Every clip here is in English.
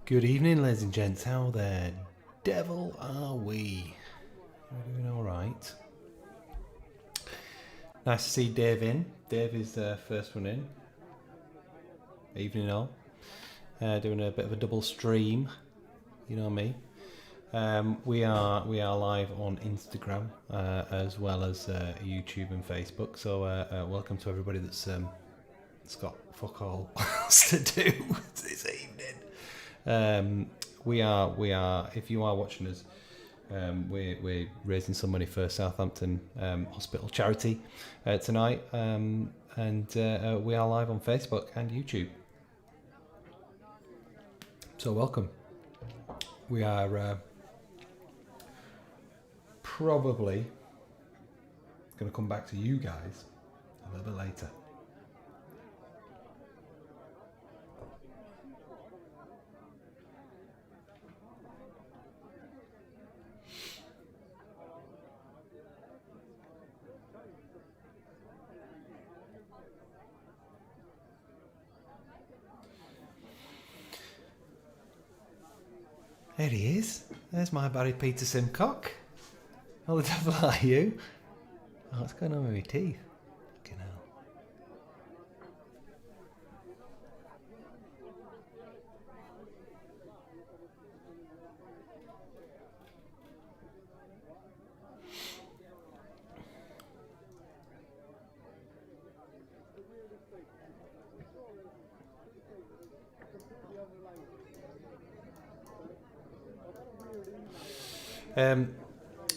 Good evening, ladies and gents. How the devil are we? We're doing all right. Nice to see Dave in. Dave is the first one in. Evening all. Doing a bit of a double stream. You know me. We are live on Instagram as well as YouTube and Facebook. So welcome to everybody that's got fuck all else to do this evening. We are. If you are watching us We're raising some money for Southampton Hospital charity tonight, and we are live on Facebook and YouTube. So welcome. We are probably going to come back to you guys a little bit later. There he is. There's my Barry Peter Simcock. How the devil are you? Oh, what's going on with my teeth? Fucking hell.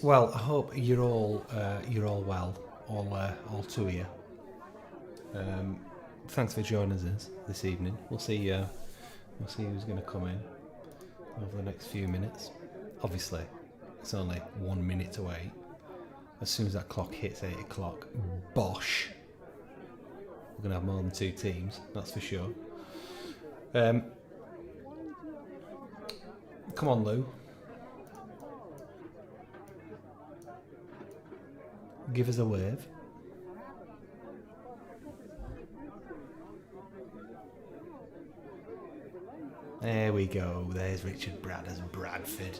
Well, I hope you're all well, all two of you. Thanks for joining us this evening. We'll see who's going to come in over the next few minutes. Obviously, it's only 1 minute to 8. As soon as that clock hits 8 o'clock, bosh, we're going to have more than 2 teams. That's for sure. Come on, Lou. Give us a wave. There we go. There's Richard Bradders Bradford.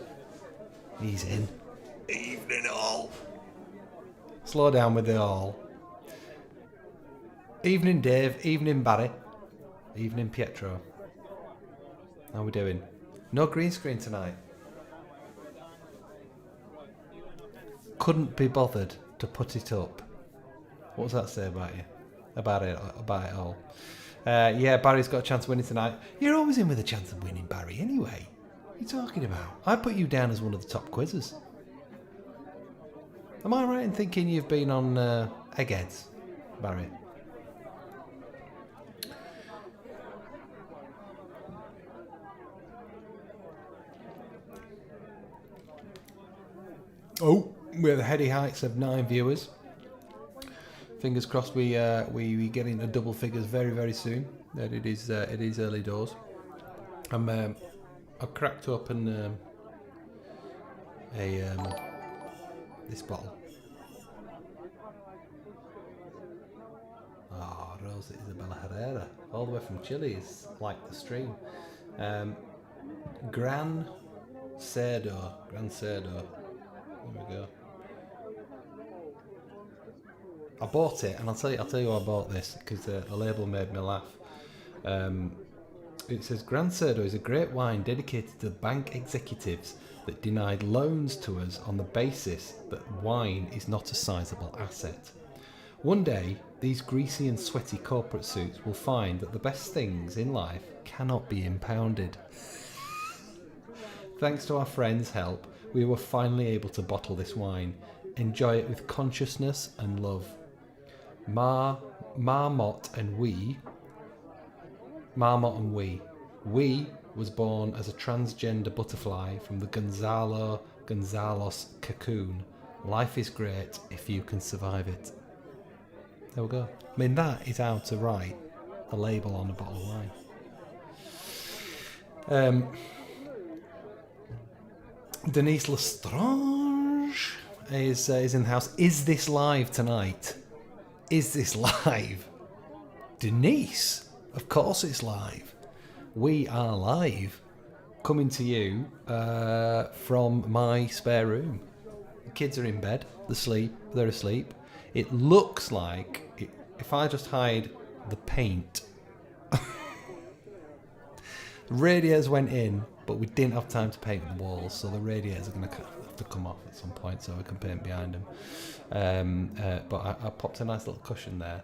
He's in. Evening all. Slow down with the all. Evening Dave. Evening Barry. Evening Pietro. How we doing? No green screen tonight. Couldn't be bothered to put it up. What does that say about you? About it all. Yeah, Barry's got a chance of winning tonight. You're always in with a chance of winning, Barry, anyway. What are you talking about? I put you down as one of the top quizzes. Am I right in thinking you've been on Eggheads, Barry? Oh, we have the heady heights of 9 viewers. Fingers crossed we get into double figures very, very soon. That it is early doors. I've cracked open this bottle. Oh, Rosa Isabella Herrera, all the way from Chile, is like the stream. Gran Cerdo. There we go. I bought it, and I'll tell you why I bought this, because the label made me laugh. It says Gran Cerdo is a great wine dedicated to the bank executives that denied loans to us on the basis that wine is not a sizable asset. One day, these greasy and sweaty corporate suits will find that the best things in life cannot be impounded. Thanks to our friends' help, we were finally able to bottle this wine. Enjoy it with consciousness and love. Marmot and we. We was born as a transgender butterfly from the Gonzalos cocoon. Life is great if you can survive it. There we go. I mean, that is how to write a label on a bottle of wine. Denise Lestrange is in the house. Is this live tonight? Is this live? Denise, of course it's live. We are live, coming to you from my spare room. The kids are in bed, they're asleep. It looks like, if I just hide the paint, the radiators went in, but we didn't have time to paint the walls, so the radiators are going to have to come off at some point so we can paint behind them. But I popped a nice little cushion there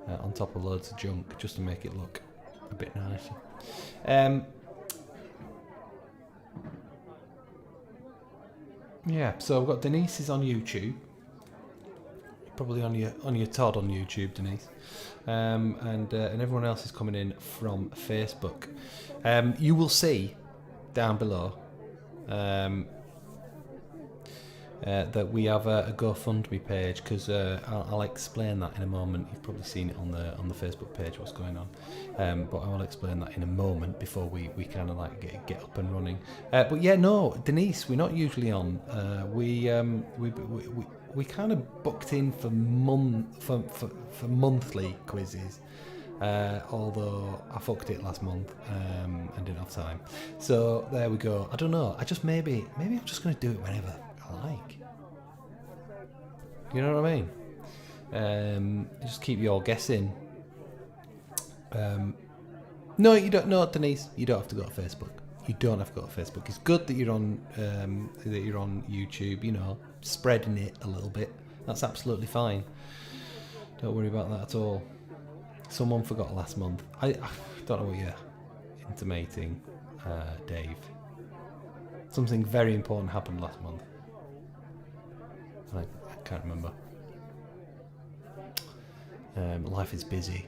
on top of loads of junk just to make it look a bit nicer. Yeah, so I've got Denise is on YouTube. Probably on your Todd on YouTube, Denise, and everyone else is coming in from Facebook. You will see down below that we have a GoFundMe page, because I'll explain that in a moment. You've probably seen it on the Facebook page what's going on, but I will explain that in a moment before we kind of like get up and running. But yeah, no, Denise, we're not usually on. We kind of booked in for monthly quizzes. Although I fucked it last month and didn't have time, so there we go. I don't know. I just maybe I'm just going to do it whenever I like. You know what I mean? Just keep you all guessing. No, you don't. No, Denise, you don't have to go to Facebook. You don't have to go to Facebook. It's good that you're on YouTube. You know, spreading it a little bit. That's absolutely fine. Don't worry about that at all. Someone forgot last month. I don't know what you're intimating, Dave. Something very important happened last month. I can't remember. Life is busy.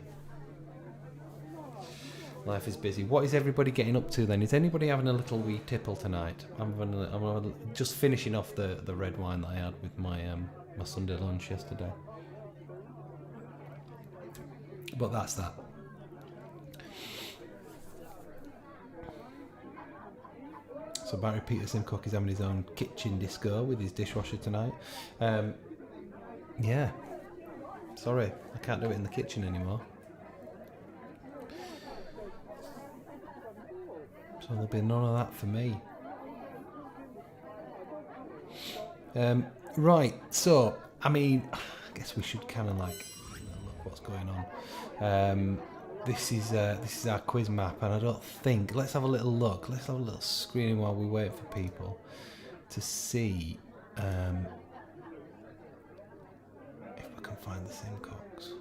Life is busy. What is everybody getting up to then? Is anybody having a little wee tipple tonight? I'm just finishing off the red wine that I had with my Sunday lunch yesterday. But that's that. So Barry Peterson Cook is having his own kitchen disco with his dishwasher tonight. Yeah. Sorry, I can't do it in the kitchen anymore. So there'll be none of that for me. Right, so, I mean, I guess we should kind of like look what's going on. This is our quiz map, and I don't think. Let's have a little look. Let's have a little screening while we wait for people to see if I can find the Simcox.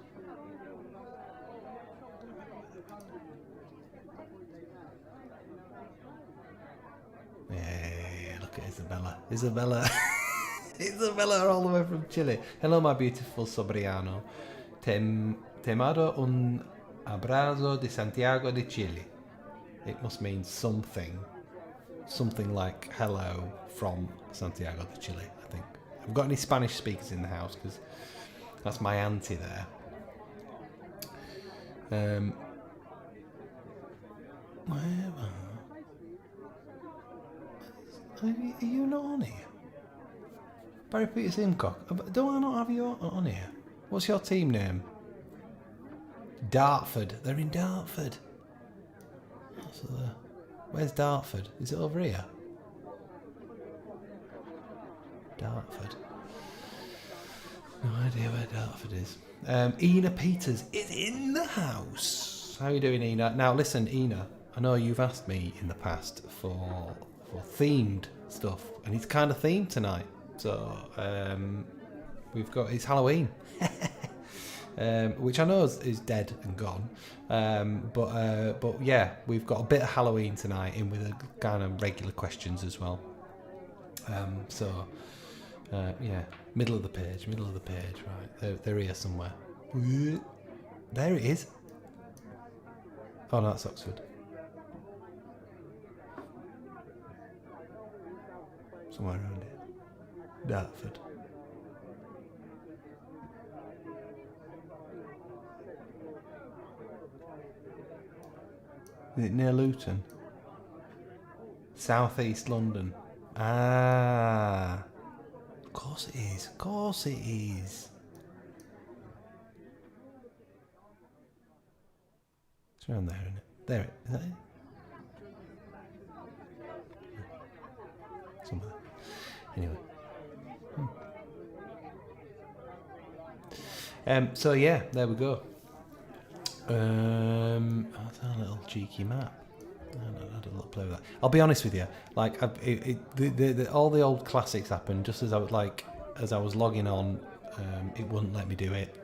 Yeah, look at Isabella. Isabella all the way from Chile. Hello, my beautiful Sobriano. Temado un abrazo de Santiago de Chile. It must mean something like hello from Santiago de Chile, I think. I've got any Spanish speakers in the house, because that's my auntie there. Are you not on here? Barry Peter Simcock? Do I not have you on here? What's your team name? Dartford. They're in Dartford. Where's Dartford? Is it over here? Dartford. No idea where Dartford is. Ina Peters is in the house. How are you doing, Ina? Now listen, Ina, I know you've asked me in the past for themed stuff, and it's kind of themed tonight. So we've got, it's Halloween. Which I know is dead and gone, but yeah, we've got a bit of Halloween tonight in with a kind of regular questions as well. Yeah, middle of the page, right? They're here somewhere. There it is. Oh no, that's Oxford. Somewhere around here. Dartford. Is it near Luton? South East London. Ah. Of course it is. Of course it is. It's around there, isn't it? There it is. That it? Somewhere. Anyway. So yeah, there we go. That's a little cheeky map. I had a little play with that. I'll be honest with you, like all the old classics happened just as I was logging on it wouldn't let me do it.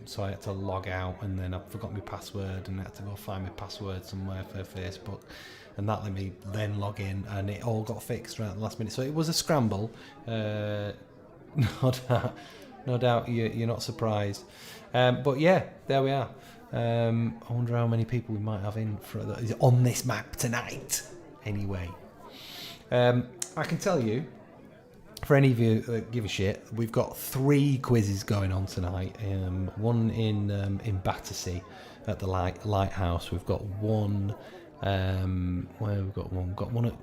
So I had to log out, and then I forgot my password, and I had to go find my password somewhere for Facebook, and that let me then log in, and it all got fixed right at the last minute. So it was a scramble. No doubt you're not surprised. But yeah, there we are. I wonder how many people we might have in on this map tonight. Anyway, I can tell you, for any of you that give a shit, we've got 3 quizzes going on tonight. One in Battersea at the Lighthouse. We've got one. Where we've got one? We've got one at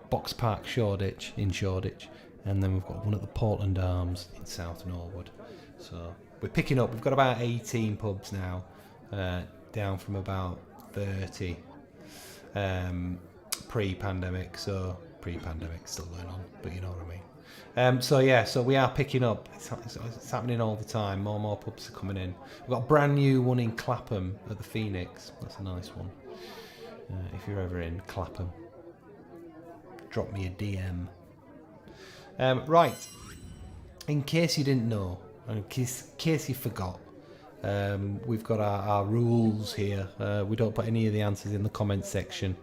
Box Park Shoreditch in Shoreditch, and then we've got one at the Portland Arms in South Norwood. So we're picking up. We've got about 18 pubs now, down from about 30 pre-pandemic. So pre-pandemic still going on, but you know what I mean. So we are picking up. It's happening all the time. More and more pubs are coming in. We've got a brand new one in Clapham at the Phoenix. That's a nice one. If you're ever in Clapham, drop me a DM. Right. In case you didn't know, in case you forgot, we've got our rules here. We don't put any of the answers in the comments section.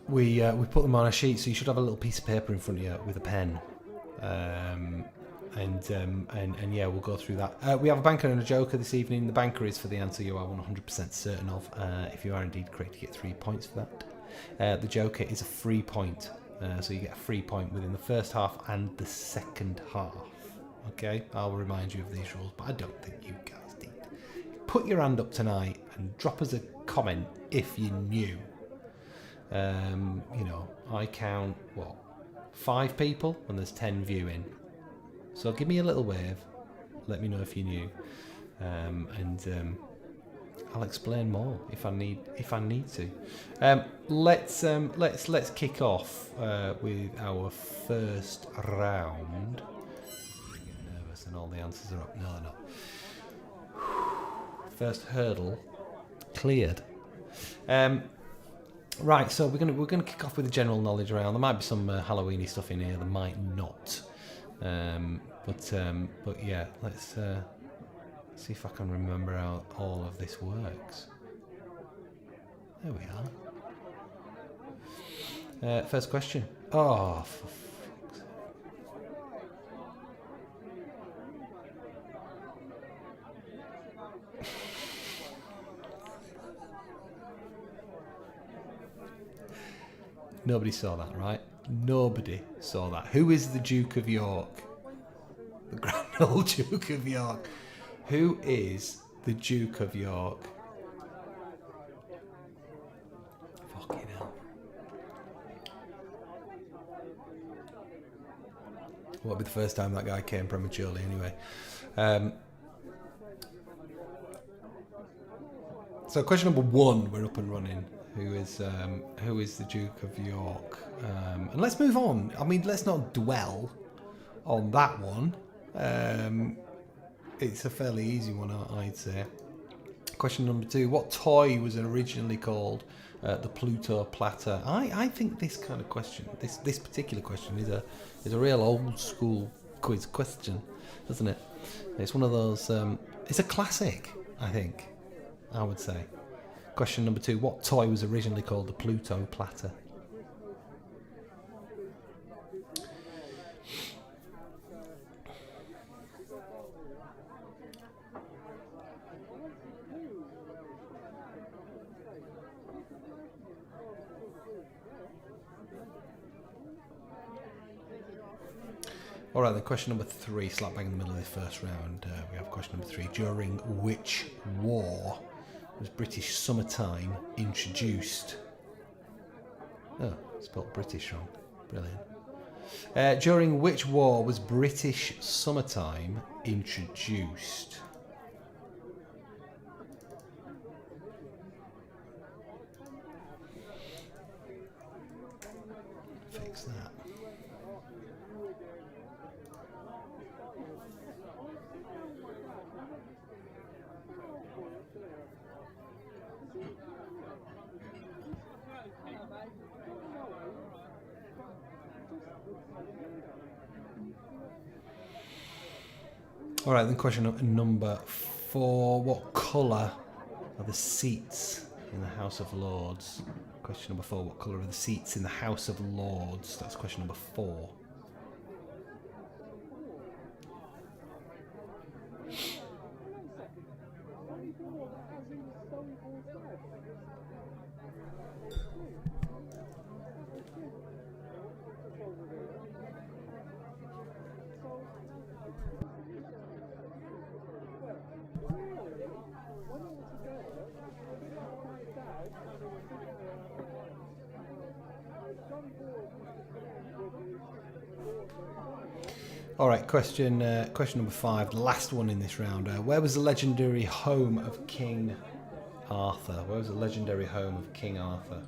We put them on a sheet, so you should have a little piece of paper in front of you with a pen. And yeah, we'll go through that. We have a banker and a joker this evening. The banker is for the answer you are 100% certain of. If you are indeed correct, you get 3 points for that. The joker is a free point. So you get a free point within the first half and the second half. Okay, I'll remind you of these rules, but I don't think you guys did. Put your hand up tonight and drop us a comment if you knew. I count 5 people and there's 10 viewing. So give me a little wave. Let me know if you knew, and I'll explain more if I need to. Let's kick off with our first round. I get nervous and all the answers are up. No, they're not. First hurdle cleared. Right, so we're gonna kick off with the general knowledge round. There might be some Halloweeny stuff in here. There might not. But yeah, let's see if I can remember how all of this works. There we are. First question. Oh, for fuck's sake. Nobody saw that, right? Nobody saw that. Who is the Duke of York? The Grand Old Duke of York. Who is the Duke of York? Fucking hell. Won't be the first time that guy came prematurely anyway. So question number 1, we're up and running. Who is the Duke of York? And let's move on. I mean, let's not dwell on that one. It's a fairly easy one, I'd say. Question number 2. What toy was originally called the Pluto platter? I think this kind of question, this particular question, is a real old school quiz question, isn't it? It's one of those. It's a classic, I think. I would say. Question number 2. What toy was originally called the Pluto platter? Alright then, question number 3, slap bang in the middle of the first round. We have question number 3. During which war was British summertime introduced? Oh, spelled British wrong. Brilliant. During which war was British summertime introduced? Fix that. All right, then question number 4. What colour are the seats in the House of Lords? Question number 4. What colour are the seats in the House of Lords? That's question number 4. All right, question number 5, the last one in this round. Where was the legendary home of King Arthur? Where was the legendary home of King Arthur?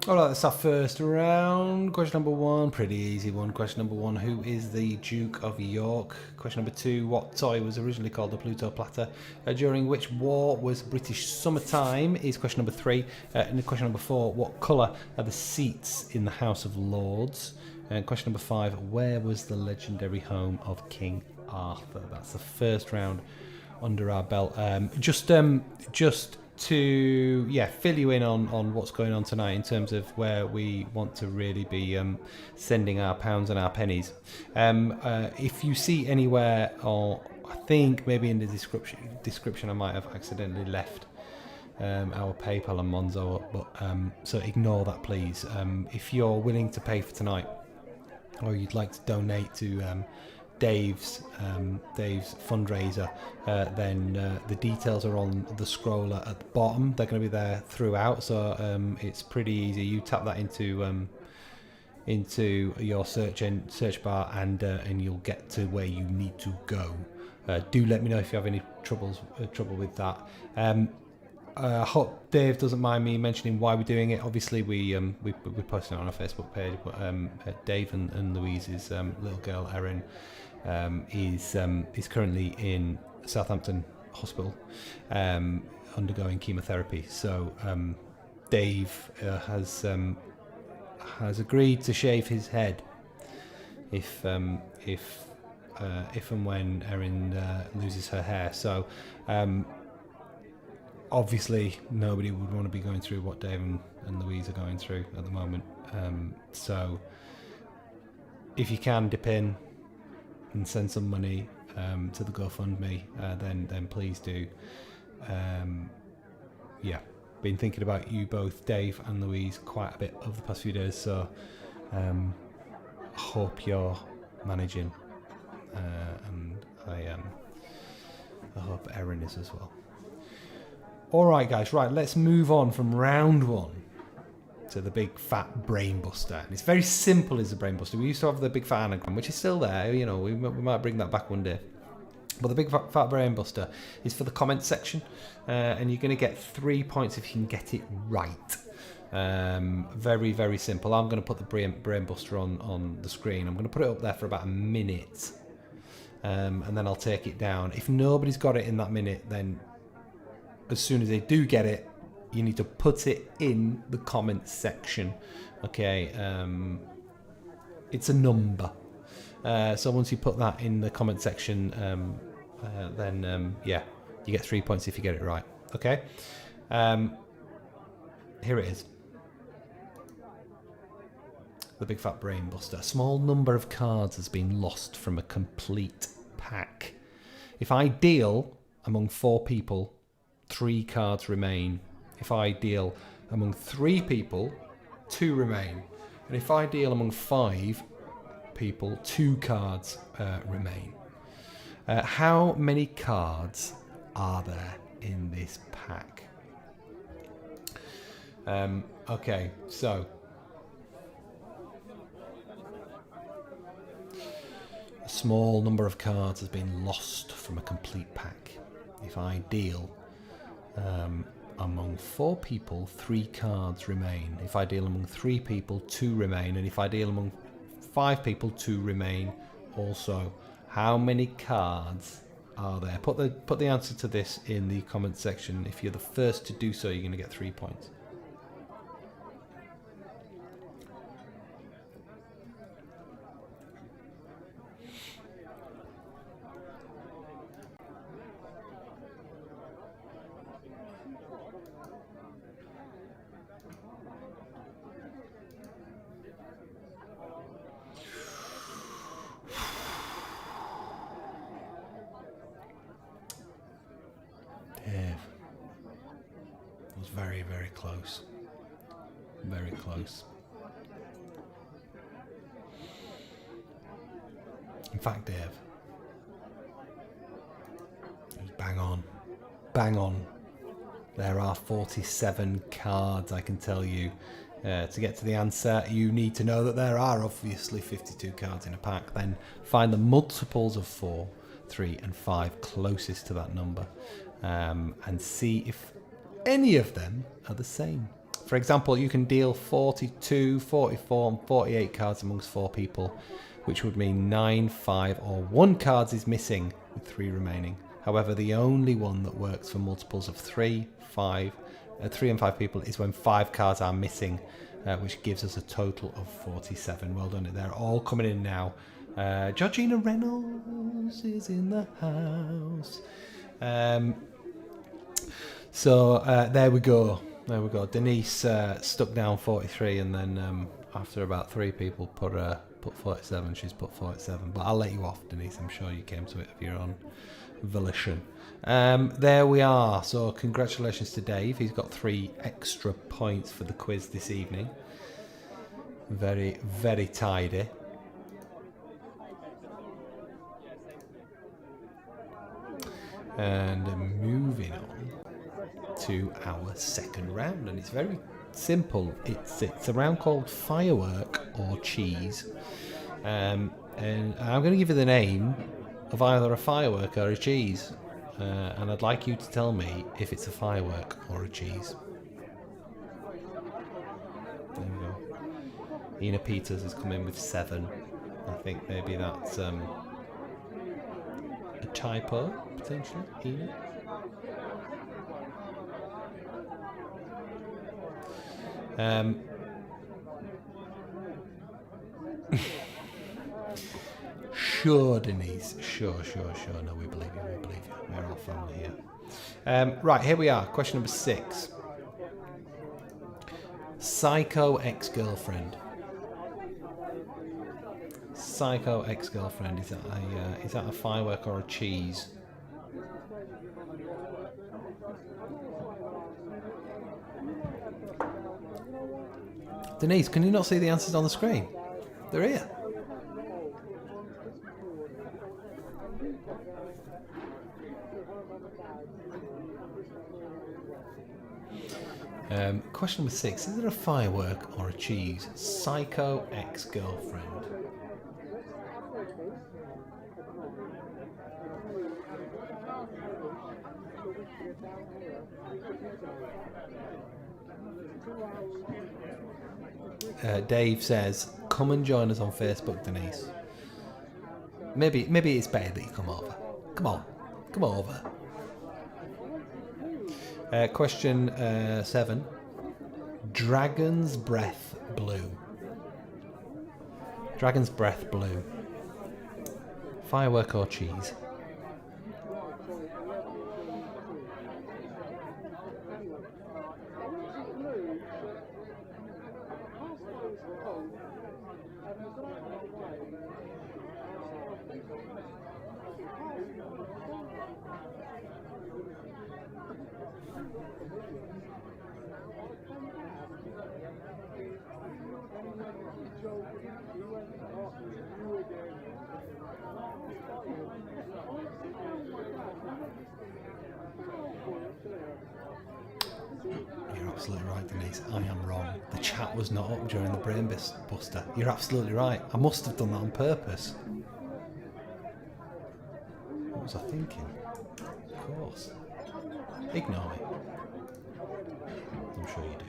All right, that's our first round. Question number 1, pretty easy one. Question number 1, who is the Duke of York? Question number 2, what toy was originally called the Pluto Platter? During which war was British summertime? Is question number 3. And question number 4, what colour are the seats in the House of Lords? And question number 5, where was the legendary home of King Arthur? That's the first round under our belt. Just to fill you in on what's going on tonight in terms of where we want to really be sending our pounds and our pennies. If you see anywhere, or I think maybe in the description I might have accidentally left our PayPal and MONZO, but so ignore that, please. If you're willing to pay for tonight, or you'd like to donate to Dave's fundraiser, then the details are on the scroller at the bottom. They're going to be there throughout, so it's pretty easy. You tap that into your search bar, and you'll get to where you need to go. Do let me know if you have any trouble with that. I hope Dave doesn't mind me mentioning why we're doing it. Obviously, we posted it on our Facebook page, but Dave and Louise's little girl Erin is currently in Southampton Hospital undergoing chemotherapy. So Dave has agreed to shave his head if and when Erin loses her hair. So obviously nobody would want to be going through what Dave and Louise are going through at the moment. So if you can dip in and send some money to the GoFundMe, then please do. Been thinking about you both, Dave and Louise, quite a bit over the past few days, so hope you're managing, and I hope Erin is as well. Alright guys, let's move on from round 1 to the big fat brain buster. And it's very simple as a brain buster. We used to have the big fat anagram, which is still there. You know, we might bring that back one day. But the big fat brain buster is for the comment section, and you're going to get 3 points if you can get it right. Very, very simple. I'm going to put the brain buster on the screen. I'm going to put it up there for about a minute, and then I'll take it down. If nobody's got it in that minute, then as soon as they do get it, you need to put it in the comment section. Okay, it's a number. So once you put that in the comment section, then you get 3 points if you get it right. Okay, here it is. The big fat brain buster. A small number of cards has been lost from a complete pack. If I deal among 4 people, 3 cards remain. If I deal among 3 people, 2 remain. And if I deal among 5 people, 2 cards remain. How many cards are there in this pack? Okay, so small number of cards has been lost from a complete pack. If I deal among 4 people, 3 cards remain. If I deal among 3 people, 2 remain. And if I deal among 5 people, 2 remain also. How many cards are there? Put the answer to this in the comment section. If you're the first to do so, you're going to get 3 points. Very, very close. Very close. In fact, Dave, it was bang on. Bang on. There are 47 cards, I can tell you. To get to the answer, you need to know that there are obviously 52 cards in a pack. Then find the multiples of 4, 3, and 5 closest to that number, and see if any of them are the same. For example, you can deal 42, 44, and 48 cards amongst 4 people, which would mean 9, 5, or 1 cards is missing with 3 remaining. However, the only one that works for multiples of 3 and 5 people is when 5 cards are missing, which gives us a total of 47. Well done. They're all coming in now. Georgina Reynolds is in the house. So there we go. There we go. Denise stuck down 43, and then after about 3 people put 47, she's put 47. But I'll let you off, Denise. I'm sure you came to it of your own volition. There we are. So congratulations to Dave. He's got 3 extra points for the quiz this evening. Very, very tidy. And moving on to our second round, and it's very simple. It's a round called Firework or Cheese, and I'm going to give you the name of either a firework or a cheese, and I'd like you to tell me if it's a firework or a cheese. There we go. Ina Peters has come in with 7. I think maybe that's a typo potentially. Ina. Sure, Denise. Sure. No, we believe you. We're all family here. Right, here we are. Question number 6. Psycho ex-girlfriend. Psycho ex-girlfriend. Is that a firework or a cheese? Denise, can you not see the answers on the screen? They're here. Question number 6. Is it a firework or a cheese? Psycho ex-girlfriend. Dave says, come and join us on Facebook, Denise. Maybe it's better that you come over. Come over. Question 7. Dragon's Breath Blue. Dragon's Breath Blue. Firework or cheese? You're absolutely right, Denise. I am wrong. The chat was not up during the brain buster. You're absolutely right. I must have done that on purpose. was I thinking? Of course. Ignore me. I'm sure you do.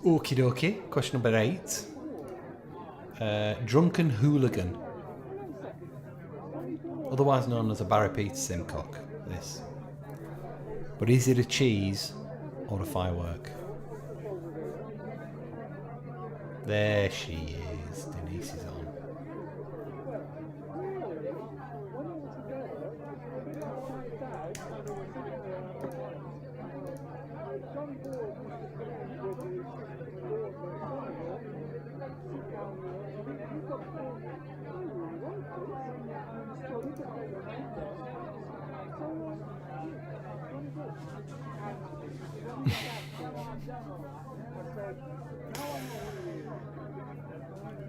Okie dokie. Question number 8. Drunken hooligan. Otherwise known as a Barry Peter Simcock. This. But is it a cheese or a firework? There she is. Denise is on.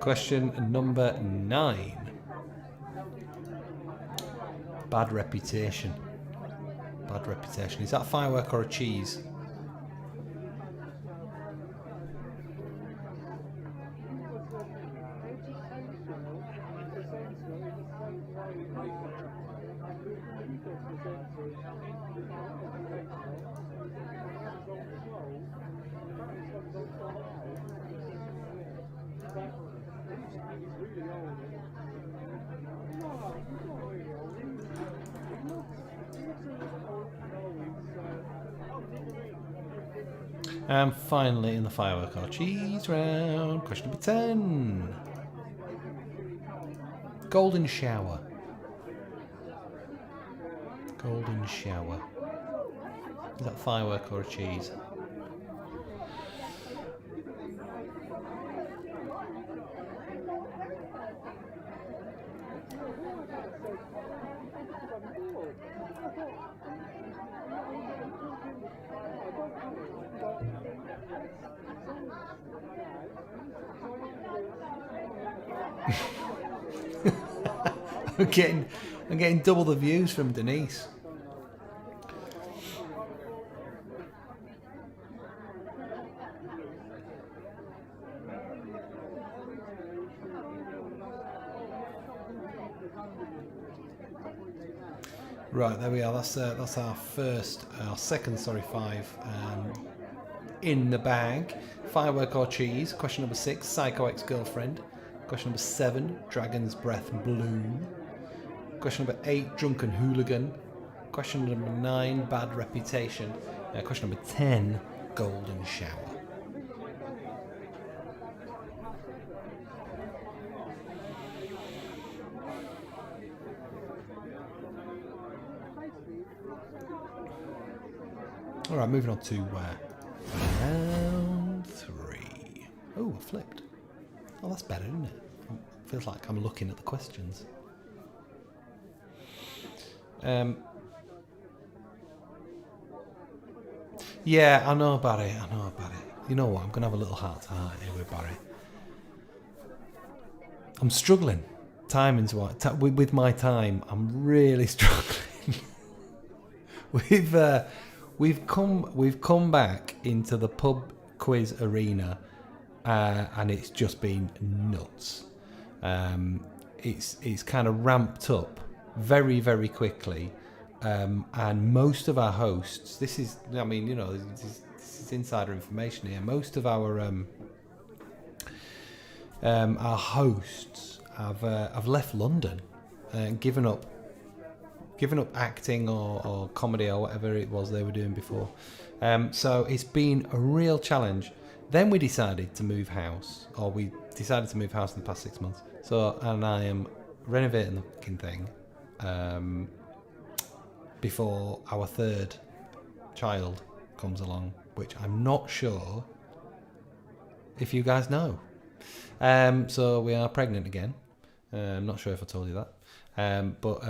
Question number 9. Bad reputation. Bad reputation. Is that a firework or a cheese? And finally, in the firework or cheese round, question number 10. Golden shower. Golden shower. Is that firework or a cheese? I'm getting double the views from Denise. Right, there we are. That's our second 5 in the bag. Firework or cheese. Question number 6, Psycho Ex-Girlfriend. Question number 7, Dragon's Breath Bloom. Question number 8, Drunken Hooligan. Question number 9, Bad Reputation. Question number 10, Golden Shower. Alright, moving on to round 3. Oh, I flipped. Oh, that's better, isn't it? Feels like I'm looking at the questions. Yeah, I know Barry. You know what? I'm going to have a little heart-to-heart here with Barry. I'm struggling. Timing's what? With my time, I'm really struggling. We've come back into the pub quiz arena, and it's just been nuts. It's kind of ramped up very, very quickly, and most of our hosts. This is insider information here. Most of our hosts have left London and given up acting or comedy or whatever it was they were doing before. So it's been a real challenge. Then we decided to move house, in the past 6 months. And I am renovating the fucking thing before our 3rd child comes along, which I'm not sure if you guys know. So we are pregnant again. I'm not sure if I told you that. But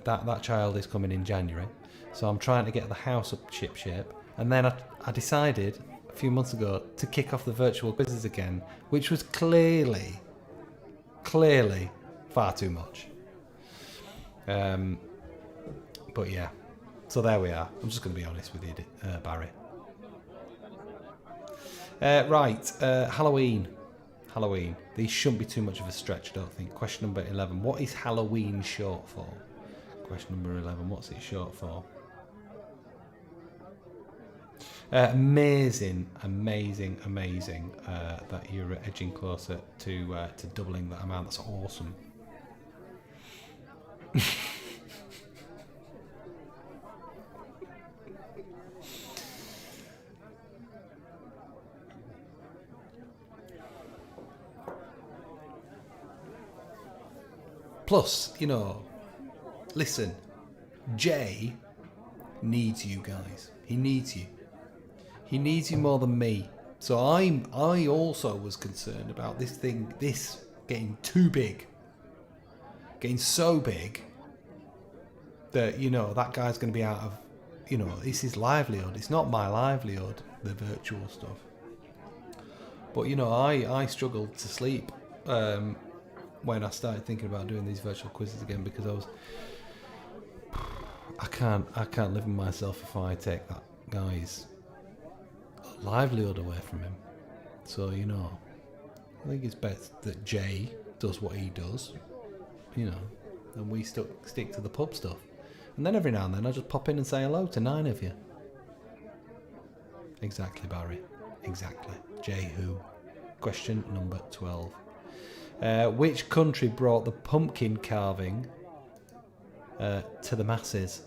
that child is coming in January. So I'm trying to get the house up ship shape. And then I decided a few months ago to kick off the virtual quizzes again, which was clearly far too much. But yeah, so there we are. I'm just going to be honest with you, Barry. Right, Halloween. Halloween. These shouldn't be too much of a stretch, I don't think. Question number 11. What is Halloween short for? Question number 11. What's it short for? Amazing that you're edging closer to doubling that amount. That's awesome. Plus, you know, listen, Jay needs you guys. He needs you. He needs you more than me. So I also was concerned about this getting too big. Getting so big that, you know, that guy's going to be out of, you know, it's his livelihood. It's not my livelihood, the virtual stuff. But, you know, I struggled to sleep when I started thinking about doing these virtual quizzes again, because I can't live with myself if I take that guy's livelihood away from him. So, you know, I think it's best that Jay does what he does, you know, and we stick to the pub stuff. And then every now and then I just pop in and say hello to 9 of you. Exactly, Barry. Exactly. Jay who? Question number 12. Which country brought the pumpkin carving to the masses?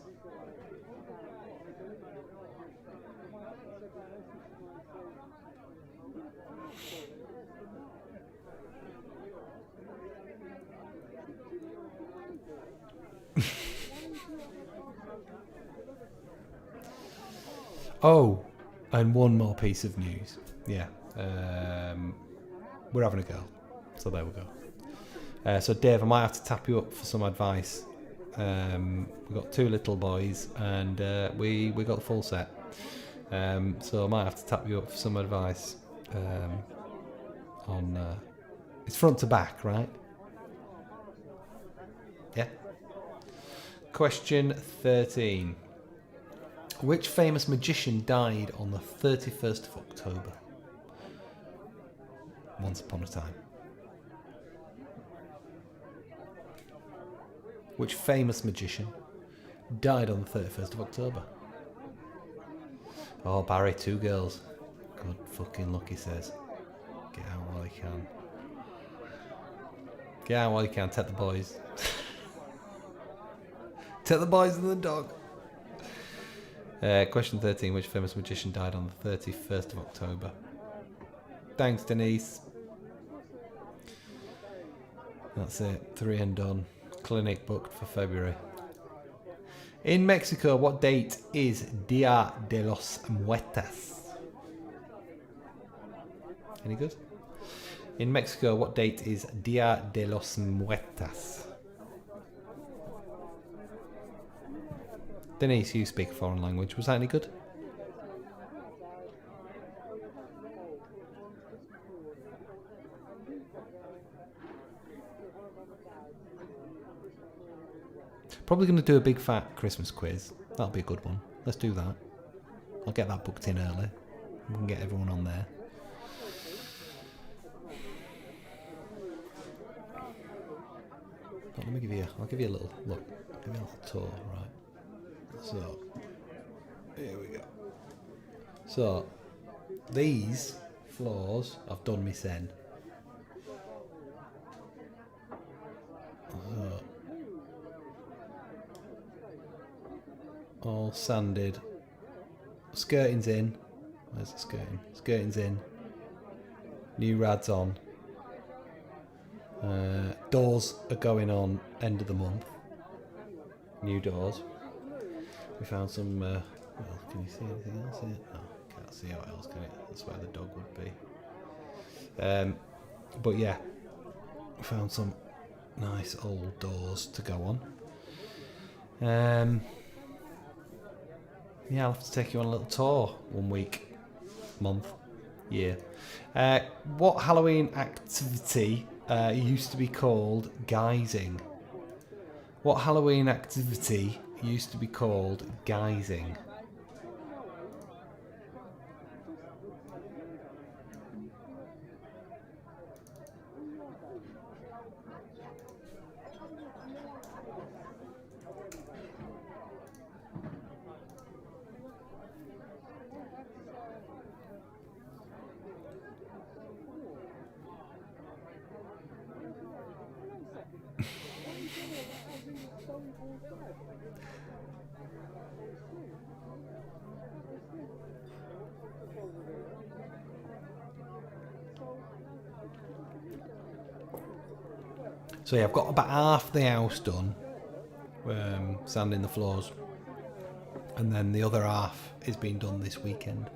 Oh, and one more piece of news. Yeah, we're having a girl, so there we go. So Dave, I might have to tap you up for some advice. We've got 2 little boys, and we got the full set. So I might have to tap you up for some advice on. It's front to back, right? Yeah. Question 13. Which famous magician died on the 31st of October? Once upon a time. Which famous magician died on the 31st of October? Oh, Barry, 2 girls. Good fucking luck, he says. Get out while you can. Get out while you can. Take the boys. Take the boys and the dog. Question 13. Which famous magician died on the 31st of October? Thanks, Denise. That's it. 3 and done. Clinic booked for February. In Mexico, what date is Dia de los Muertos? Any good? In Mexico, what date is Dia de los Muertos? Denise, you speak a foreign language. Was that any good? Probably going to do a big fat Christmas quiz. That'll be a good one. Let's do that. I'll get that booked in early. We can get everyone on there. But let me give you. I'll give you a little look. Give me a little tour, right? So, here we go. So, these floors I've done me sen. All sanded. Skirting's in. Where's the skirting? Skirting's in. New rads on. Doors are going on end of the month. New doors. We found some. Well, can you see anything else here? No, can't see what else, can it? That's where the dog would be. But yeah, we found some nice old doors to go on. Yeah, I'll have to take you on a little tour one week, month, year. What Halloween activity used to be called guising? What Halloween activity used to be called guising? So yeah, I've got about half the house done, sanding the floors, and then the other half is being done this weekend.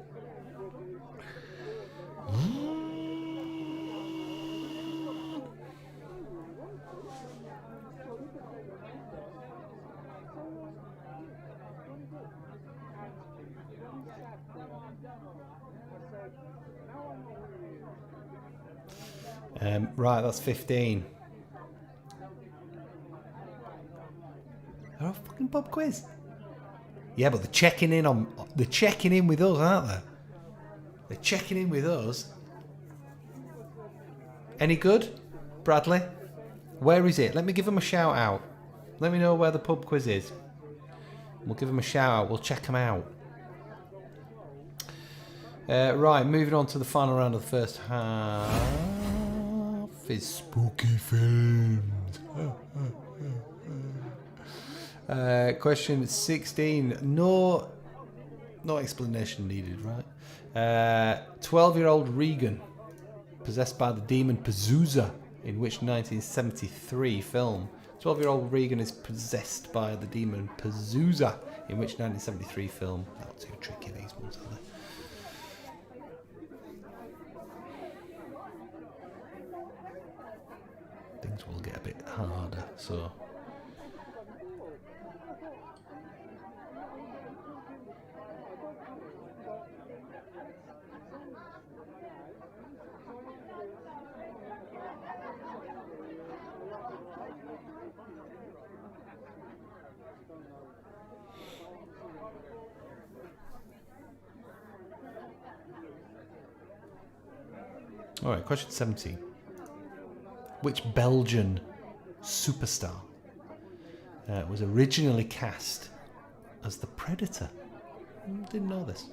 Right, that's 15. They're a fucking pub quiz. Yeah, but they're checking in with us, aren't they? They're checking in with us. Any good, Bradley? Where is it? Let me give them a shout out. Let me know where the pub quiz is. We'll give them a shout out. We'll check them out. Right, moving on to the final round of the first half is spooky films. Question 16. No explanation needed, right? 12-year-old Regan, possessed by the demon Pazuzu, in which 1973 film? 12-year-old Regan is possessed by the demon Pazuzu, in which 1973 film? Not too tricky, these ones, are they? Things will get a bit harder, so... Alright, question 17. Which Belgian superstar was originally cast as the Predator? Didn't know this,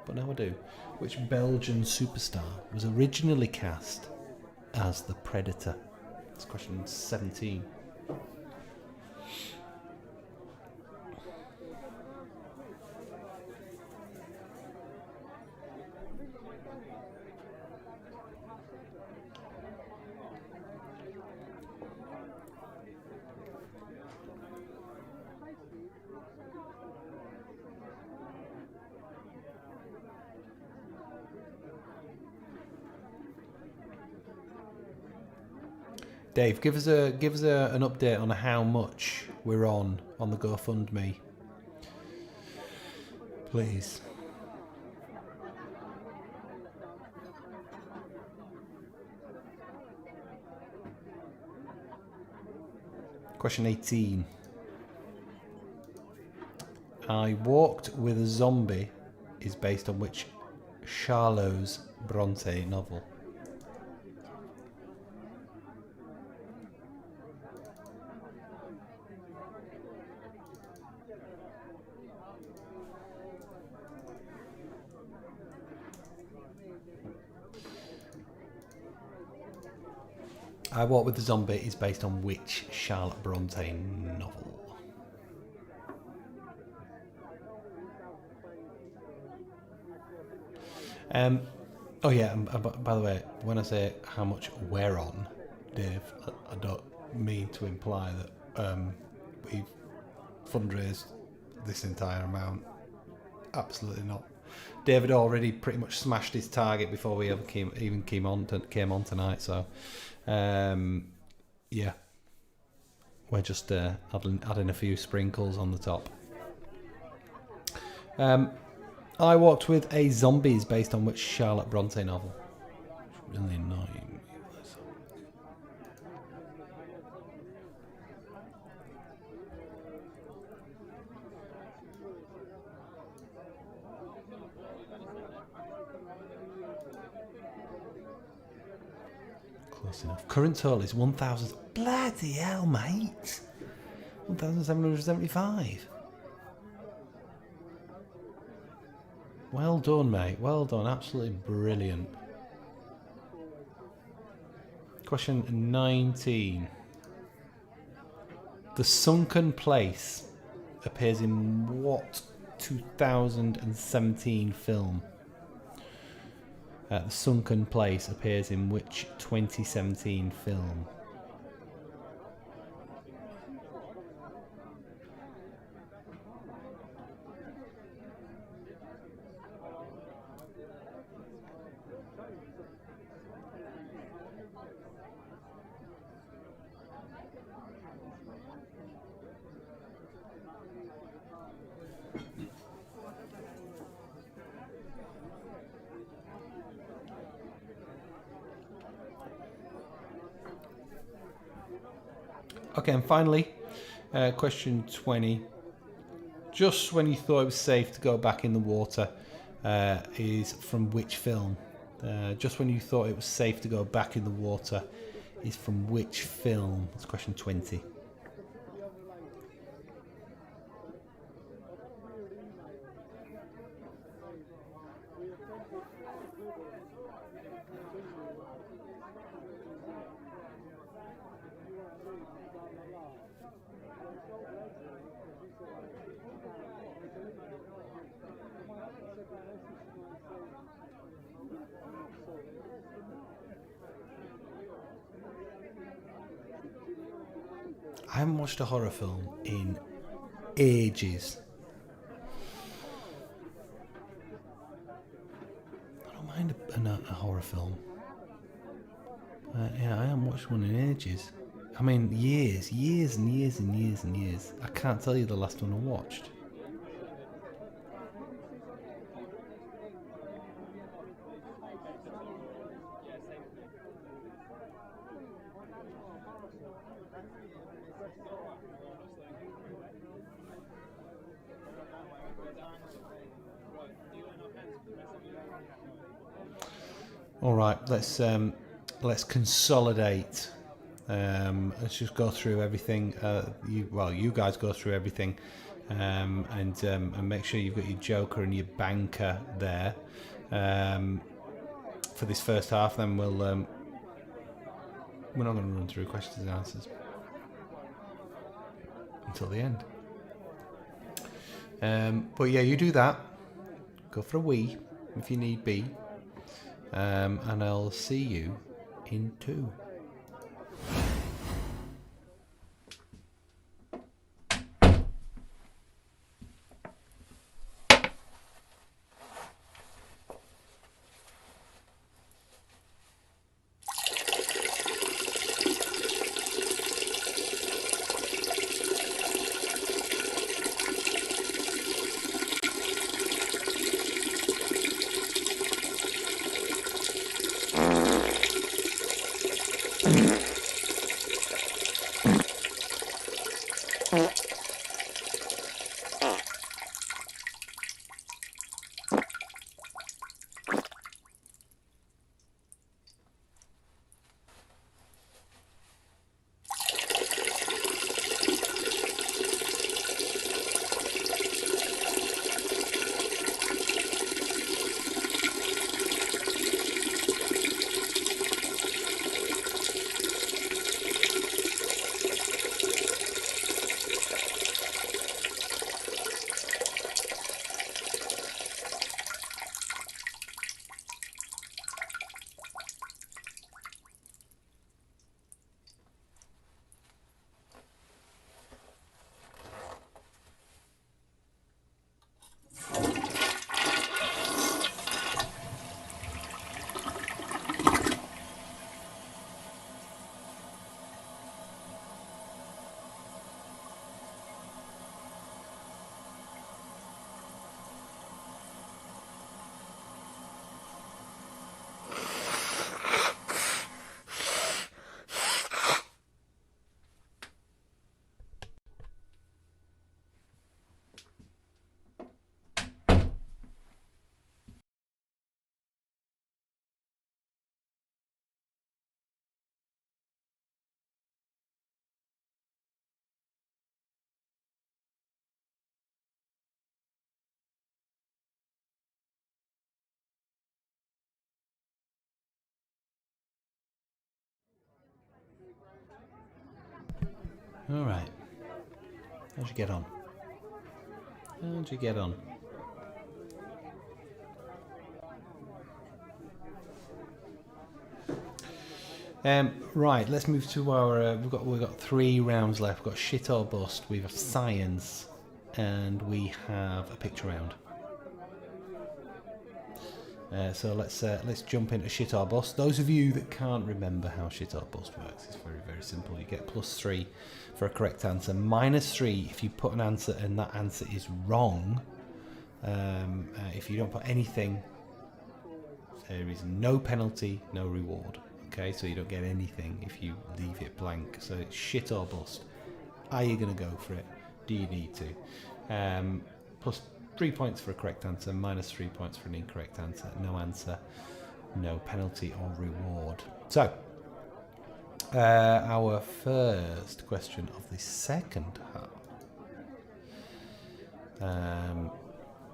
but now I do. Which Belgian superstar was originally cast as the Predator? That's question 17. Dave, give us an update on how much we're on the GoFundMe, please. Question 18. I Walked with a Zombie is based on which Charles Bronte novel? I Walk with the Zombie is based on which Charlotte Bronte novel? Oh yeah, by the way, when I say how much we're on, Dave, I don't mean to imply that we've fundraised this entire amount. Absolutely not. David already pretty much smashed his target before we ever came on tonight. So, yeah, we're just adding a few sprinkles on the top. I Walked with a Zombie is based on which Charlotte Bronte novel? It's really annoying. Close enough. Current total is 1,000. Bloody hell, mate! 1,775. Well done, mate. Well done. Absolutely brilliant. Question 19. The Sunken Place appears in what 2017 film? The Sunken Place appears in which 2017 film? Okay, and finally, question 20. Just when you thought it was safe to go back in the water is from which film? Just when you thought it was safe to go back in the water is from which film? That's question 20. I haven't watched a horror film in ages. I don't mind a horror film. Yeah, I haven't watched one in ages. I mean, years and years and years and years. I can't tell you the last one I watched. All right, let's consolidate. Let's just go through everything. You guys go through everything, and make sure you've got your joker and your banker there for this first half. Then we're not going to run through questions and answers until the end. But yeah, you do that. Go for a wee if you need be. And I'll see you in 2. All right. How'd you get on? How'd you get on? Right, let's move to our. We've got 3 rounds left. We've got shit or bust. We have science, and we have a picture round. So let's jump into shit or bust. Those of you that can't remember how shit or bust works, it's very, very simple. You get +3 for a correct answer, -3 if you put an answer and that answer is wrong. If you don't put anything, there is no penalty, no reward. Okay, so you don't get anything if you leave it blank. So it's shit or bust. Are you going to go for it? Do you need to? Plus 3 points for a correct answer, minus 3 points for an incorrect answer. No answer, no penalty or reward. So, our first question of the second half.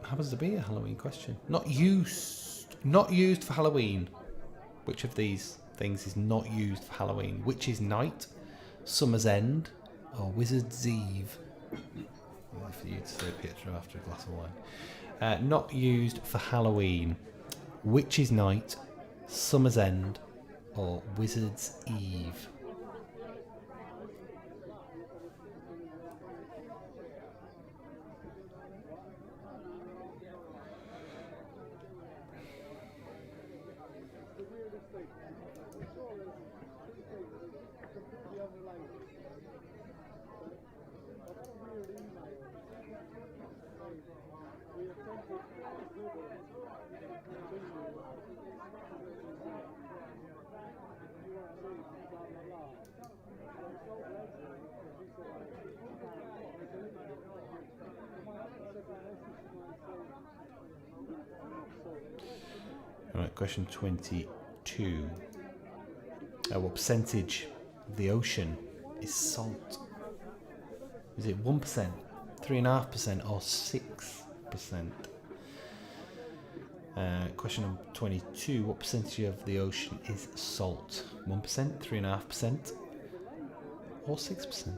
Happens to be a Halloween question. Not used for Halloween. Which of these things is not used for Halloween? Witch's Night, Summer's End, or Wizard's Eve? For you to see a picture after a glass of wine. Not used for Halloween. Witch's Night, Summer's End, or Wizard's Eve? Alright, question 22. What percentage of the ocean is salt? Is it 1%, 3.5%, or 6%? Question number 22. What percentage of the ocean is salt? 1%, 3.5%, or 6%?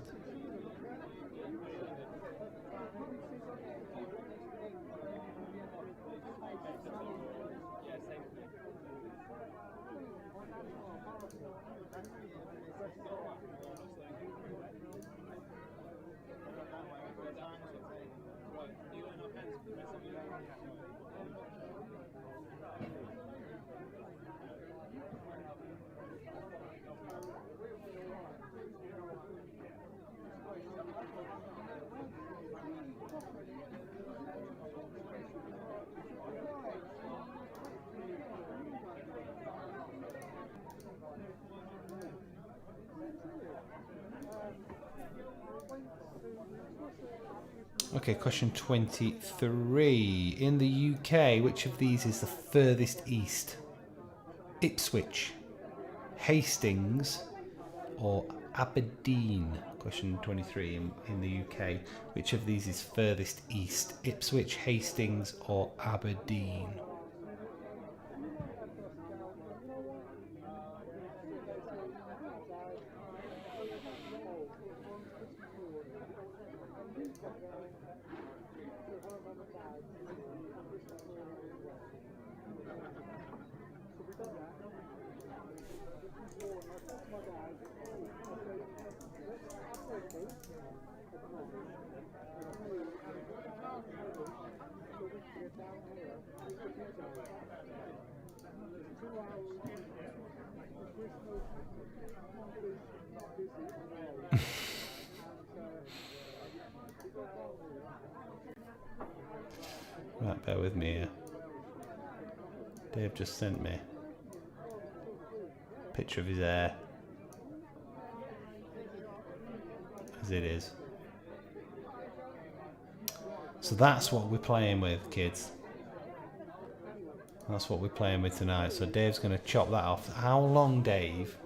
Okay, question 23. In the UK, which of these is the furthest east? Ipswich, Hastings, or Aberdeen? Question 23. In the UK, which of these is furthest east? Ipswich, Hastings, or Aberdeen? Right, bear with me here. Dave just sent me a picture of his hair. As it is. So that's what we're playing with, kids. That's what we're playing with tonight. So Dave's going to chop that off. How long, Dave,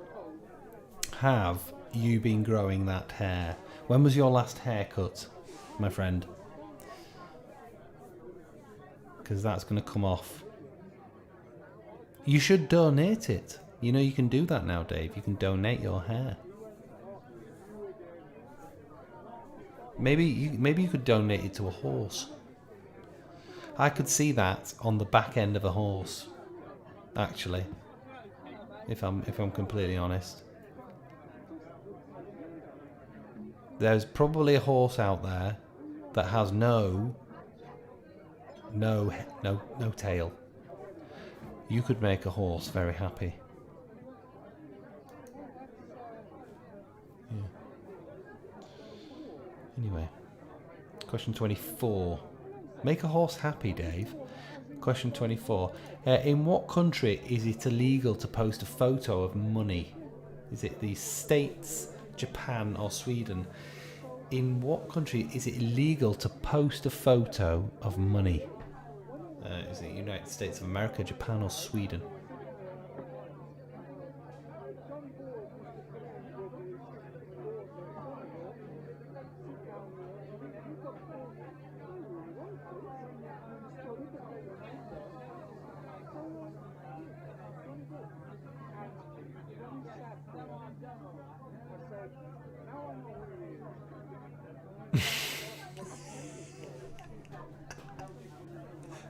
have you been growing that hair? When was your last haircut, my friend? Because that's going to come off. You should donate it. You know you can do that now, Dave. You can donate your hair. Maybe you could donate it to a horse. I could see that on the back end of a horse, actually. If I'm completely honest. There's probably a horse out there that has no tail. You could make a horse very happy. Yeah. Anyway, question 24. Make a horse happy, Dave. Question 24. In what country is it illegal to post a photo of money? Is it the States, Japan, or Sweden? In what country is it illegal to post a photo of money? Is it United States of America, Japan, or Sweden?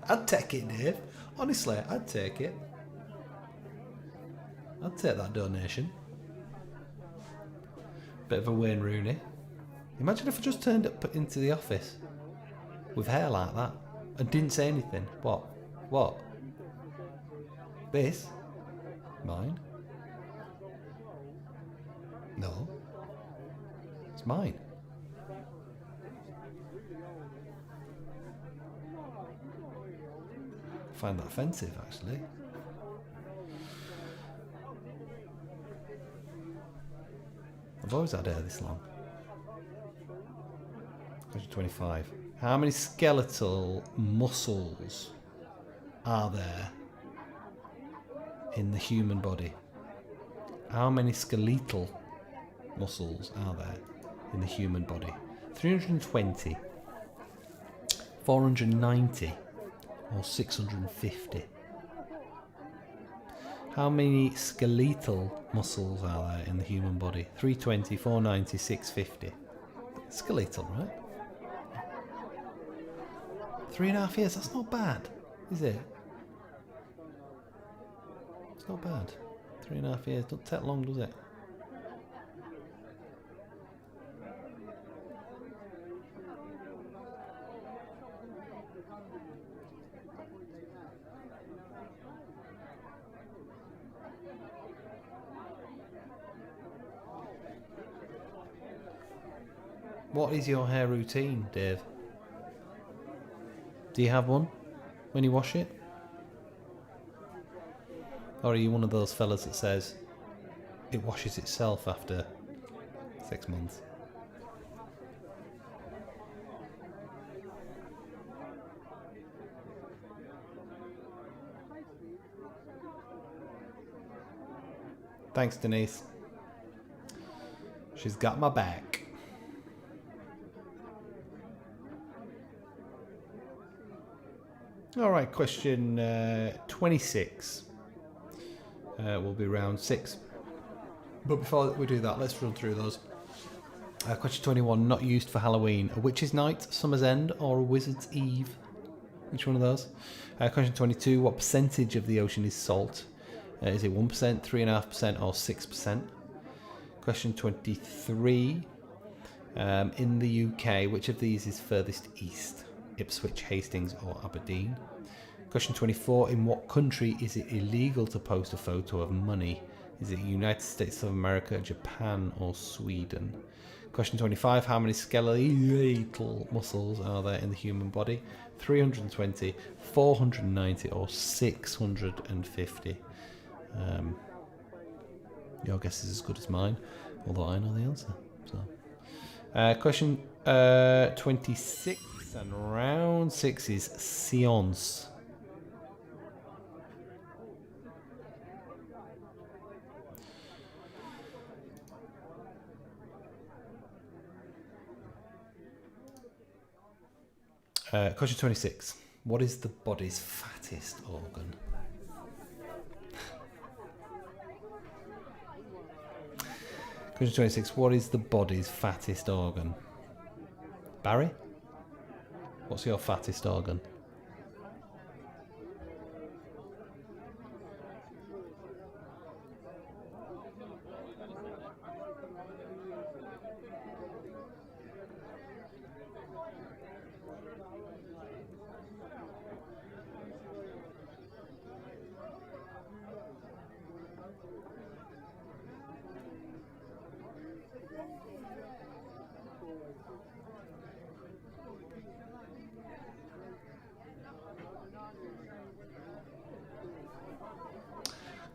I'd take it, Dave. Honestly, I'd take it. I'd take that donation. Bit of a Wayne Rooney. Imagine if I just turned up into the office with hair like that and didn't say anything. What? What? This? Mine? No. It's mine. I find that offensive, actually. I've always had hair this long. Question 25. How many skeletal muscles are there in the human body? How many skeletal muscles are there in the human body? 320, 490, or 650? How many skeletal muscles are there in the human body? 320, 490, 650. Skeletal, right? 3.5 years, that's not bad, is it? It's not bad. 3.5 years, doesn't take long, does it? What is your hair routine, Dave? Do you have one when you wash it? Or are you one of those fellas that says it washes itself after 6 months? Thanks, Denise. She's got my back. All right, question 26 will be round 6. But before we do that, let's run through those. Question 21, not used for Halloween. A witch's night, summer's end, or a wizard's eve? Which one of those? Question 22, what percentage of the ocean is salt? Is it 1%, 3.5%, or 6%? Question 23, in the UK, which of these is furthest east? Ipswich, Hastings, or Aberdeen? Question 24, in what country is it illegal to post a photo of money? Is it United States of America, Japan, or Sweden? Question 25, how many skeletal muscles are there in the human body? 320, 490, or 650? Your guess is as good as mine, although I know the answer. So, question 26. And round 6 is séance. Question 26. What is the body's fattest organ? Question 26. What is the body's fattest organ? Barry? What's your fattest organ?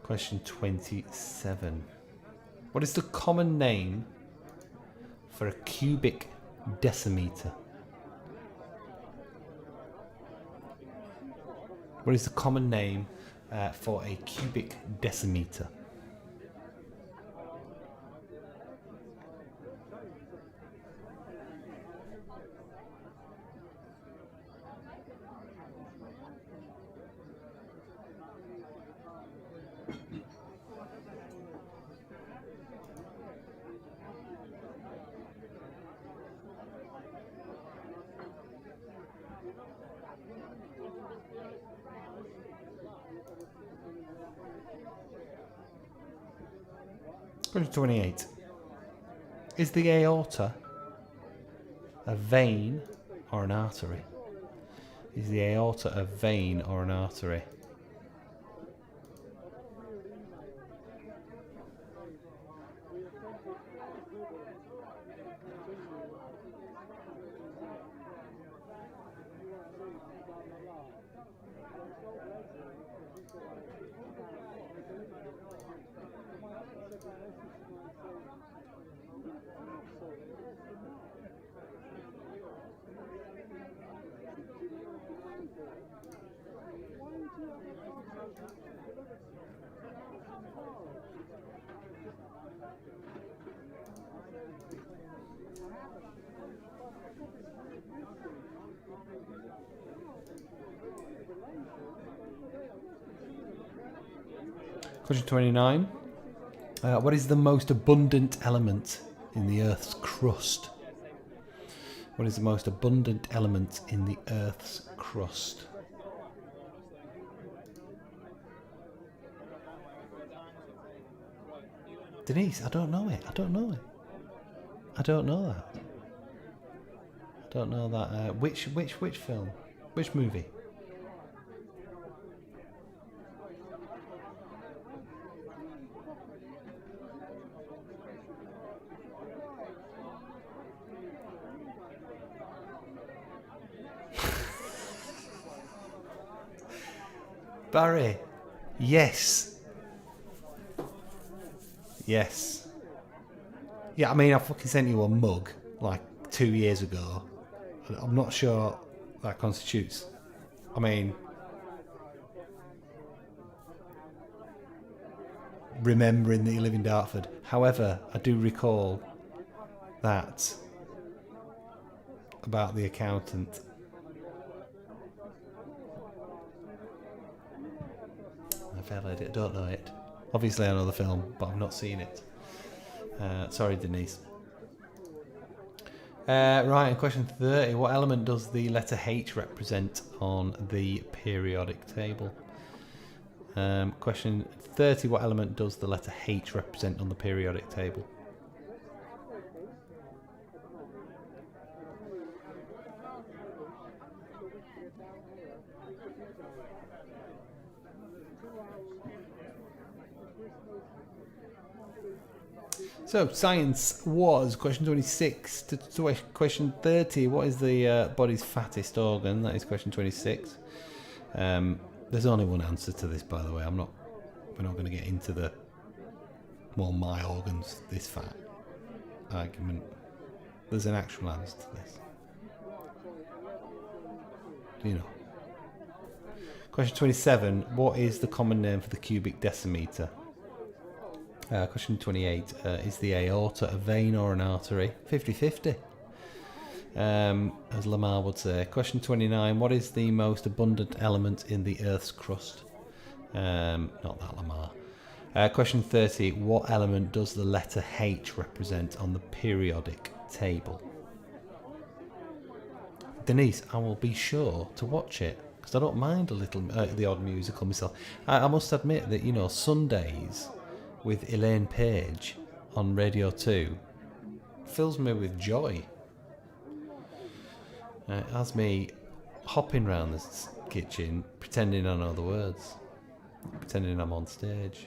Question 27. What is the common name for a cubic decimeter? What is the common name for a cubic decimeter? Question 28. Is the aorta a vein or an artery? Is the aorta a vein or an artery? Question 29. What is the most abundant element in the Earth's crust? What is the most abundant element in the Earth's crust? Denise, I don't know it. I don't know it. I don't know that. I don't know that. Which film? Which movie? Barry. Yes. Yes. Yeah, I mean, I fucking sent you a mug like 2 years ago. I'm not sure that constitutes. I mean, remembering that you live in Dartford. However, I do recall that about the accountant. I don't know it. Obviously I know the film, but I've not seen it. Sorry, Denise. Right, and question 30. What element does the letter H represent on the periodic table? Question 30. What element does the letter H represent on the periodic table? So, science was question 26 to question 30. What is the body's fattest organ? That is question 26. There's only one answer to this, by the way. We're not going to get into the, well, my organ's this fat argument. There's an actual answer to this. Do you know? Question 27. What is the common name for the cubic decimeter? Question 28. Is the aorta a vein or an artery? 50-50. As Lamar would say. Question 29. What is the most abundant element in the Earth's crust? Not that, Lamar. Question 30. What element does the letter H represent on the periodic table? Denise, I will be sure to watch it, because I don't mind a little the odd musical myself. I must admit that, you know, Sundays with Elaine Page on Radio 2 fills me with joy. It has me hopping around this kitchen, pretending I know the words, pretending I'm on stage.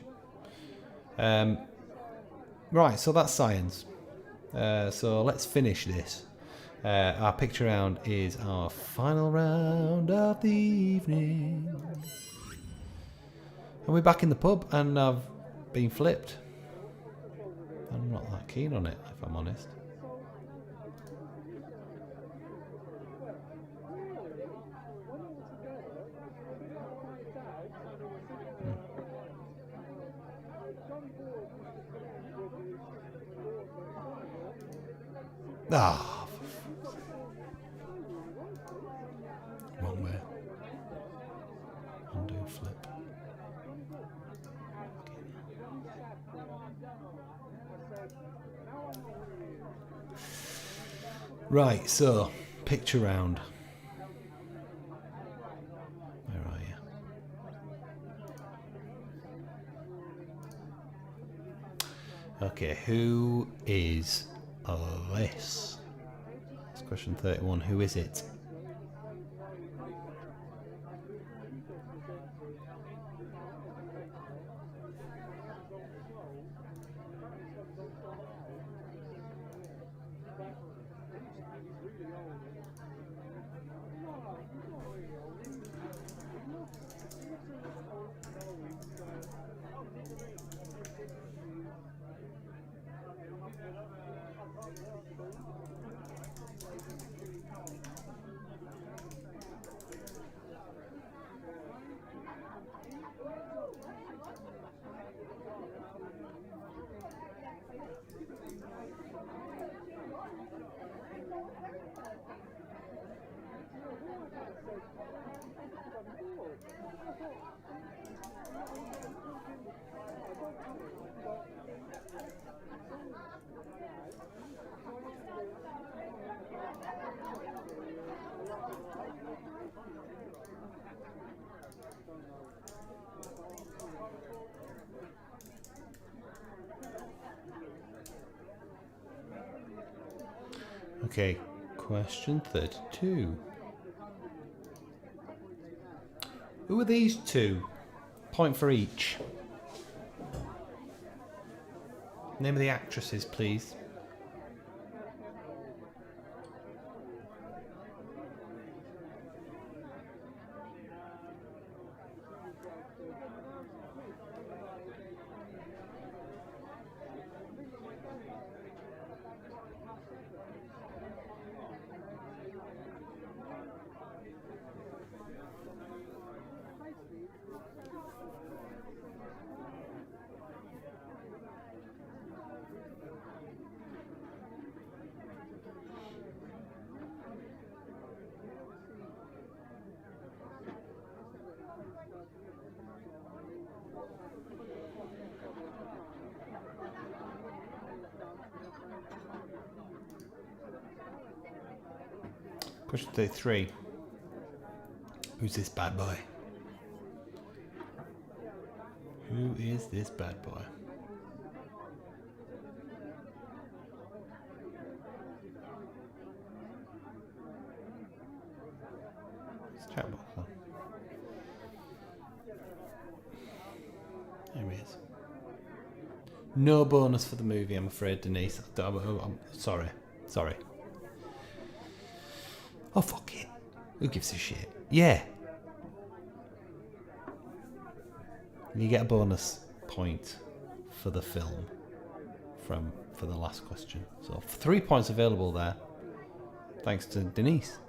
Right, so that's science. So let's finish this. Our picture round is our final round of the evening. And we're back in the pub, and I've been flipped. I'm not that keen on it, if I'm honest. Ah, wrong way. Undo, flip. Right, so picture round. Where are you? Okay, who is this? That's question 31. Who is it? Okay, question 32. Who are these two? Point for each. Name of the actresses, please. Question 33. Who's this bad boy? Who is this bad boy? It's chat box on. There he is. No bonus for the movie, I'm afraid, Denise. I'm sorry. Sorry. Oh, fuck it. Who gives a shit? Yeah. You get a bonus point for the film for the last question. So 3 points available there. Thanks to Denise.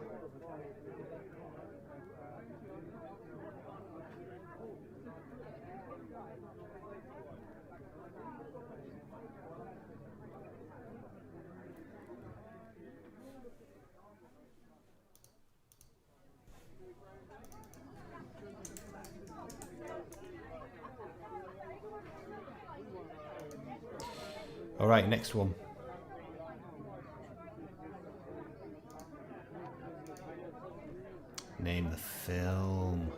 All right, next one. Name the film.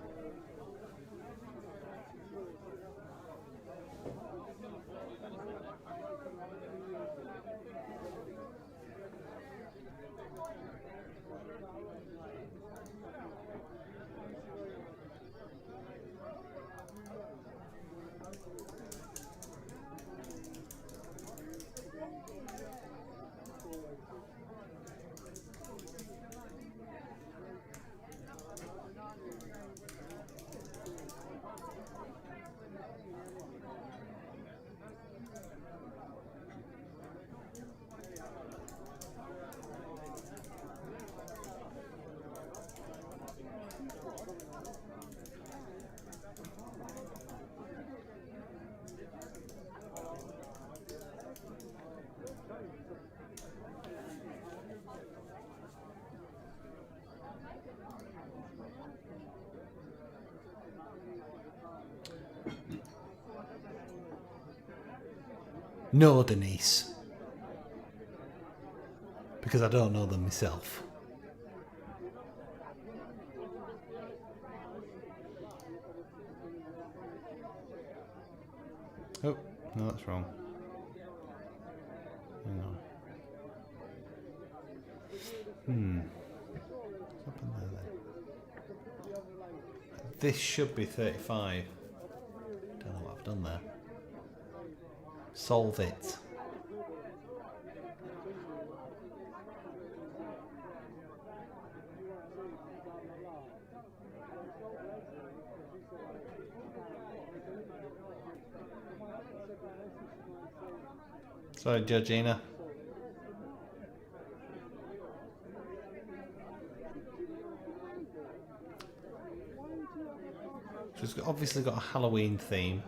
No, Denise. Because I don't know them myself. Oh, no, that's wrong. Hang on. What's happened there then? This should be 35. Don't know what I've done there. Solve it. Sorry, Georgina. She's obviously got a Halloween theme.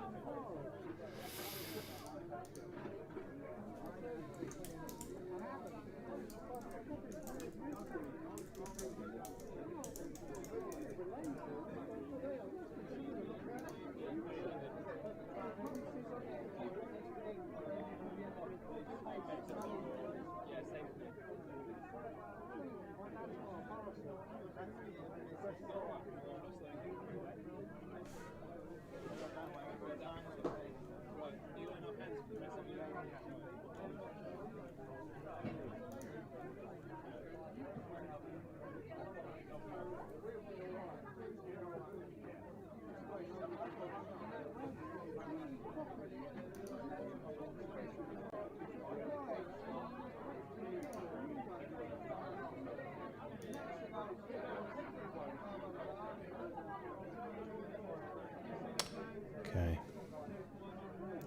Okay,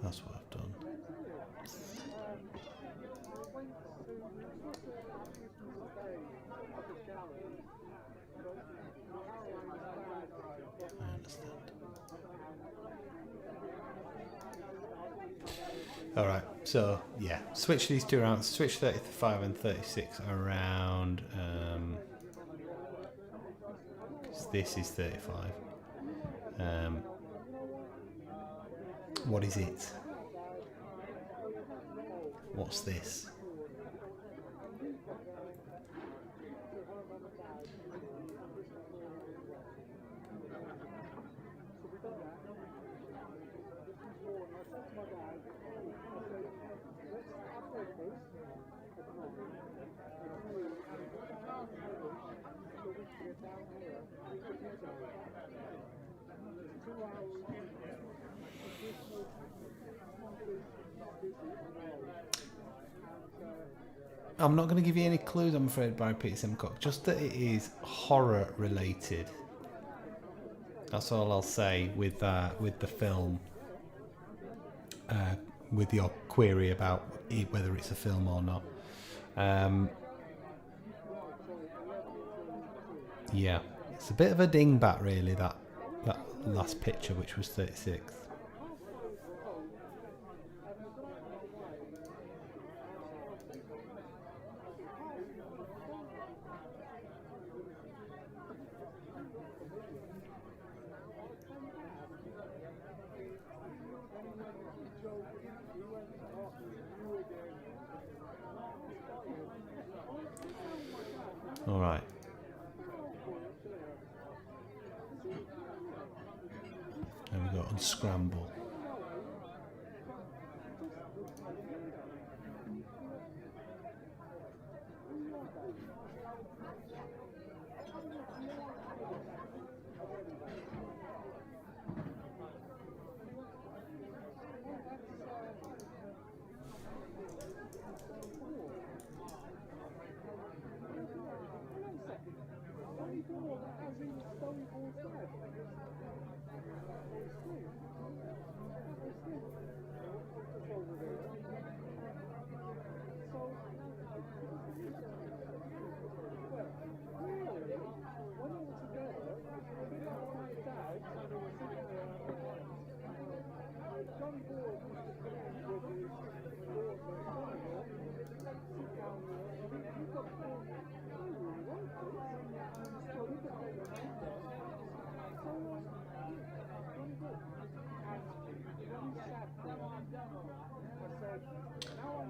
that's what I've done. I understand. All right, so yeah, switch these two around. Switch 35 and 36 around. 'Cause this is 35. What is it? What's this? I'm not going to give you any clues, I'm afraid, by Peter Simcock. Just that it is horror related. That's all I'll say with the film. With your query about whether it's a film or not. Yeah, it's a bit of a dingbat, really. That last picture, which was 36. All right. There we go, unscramble.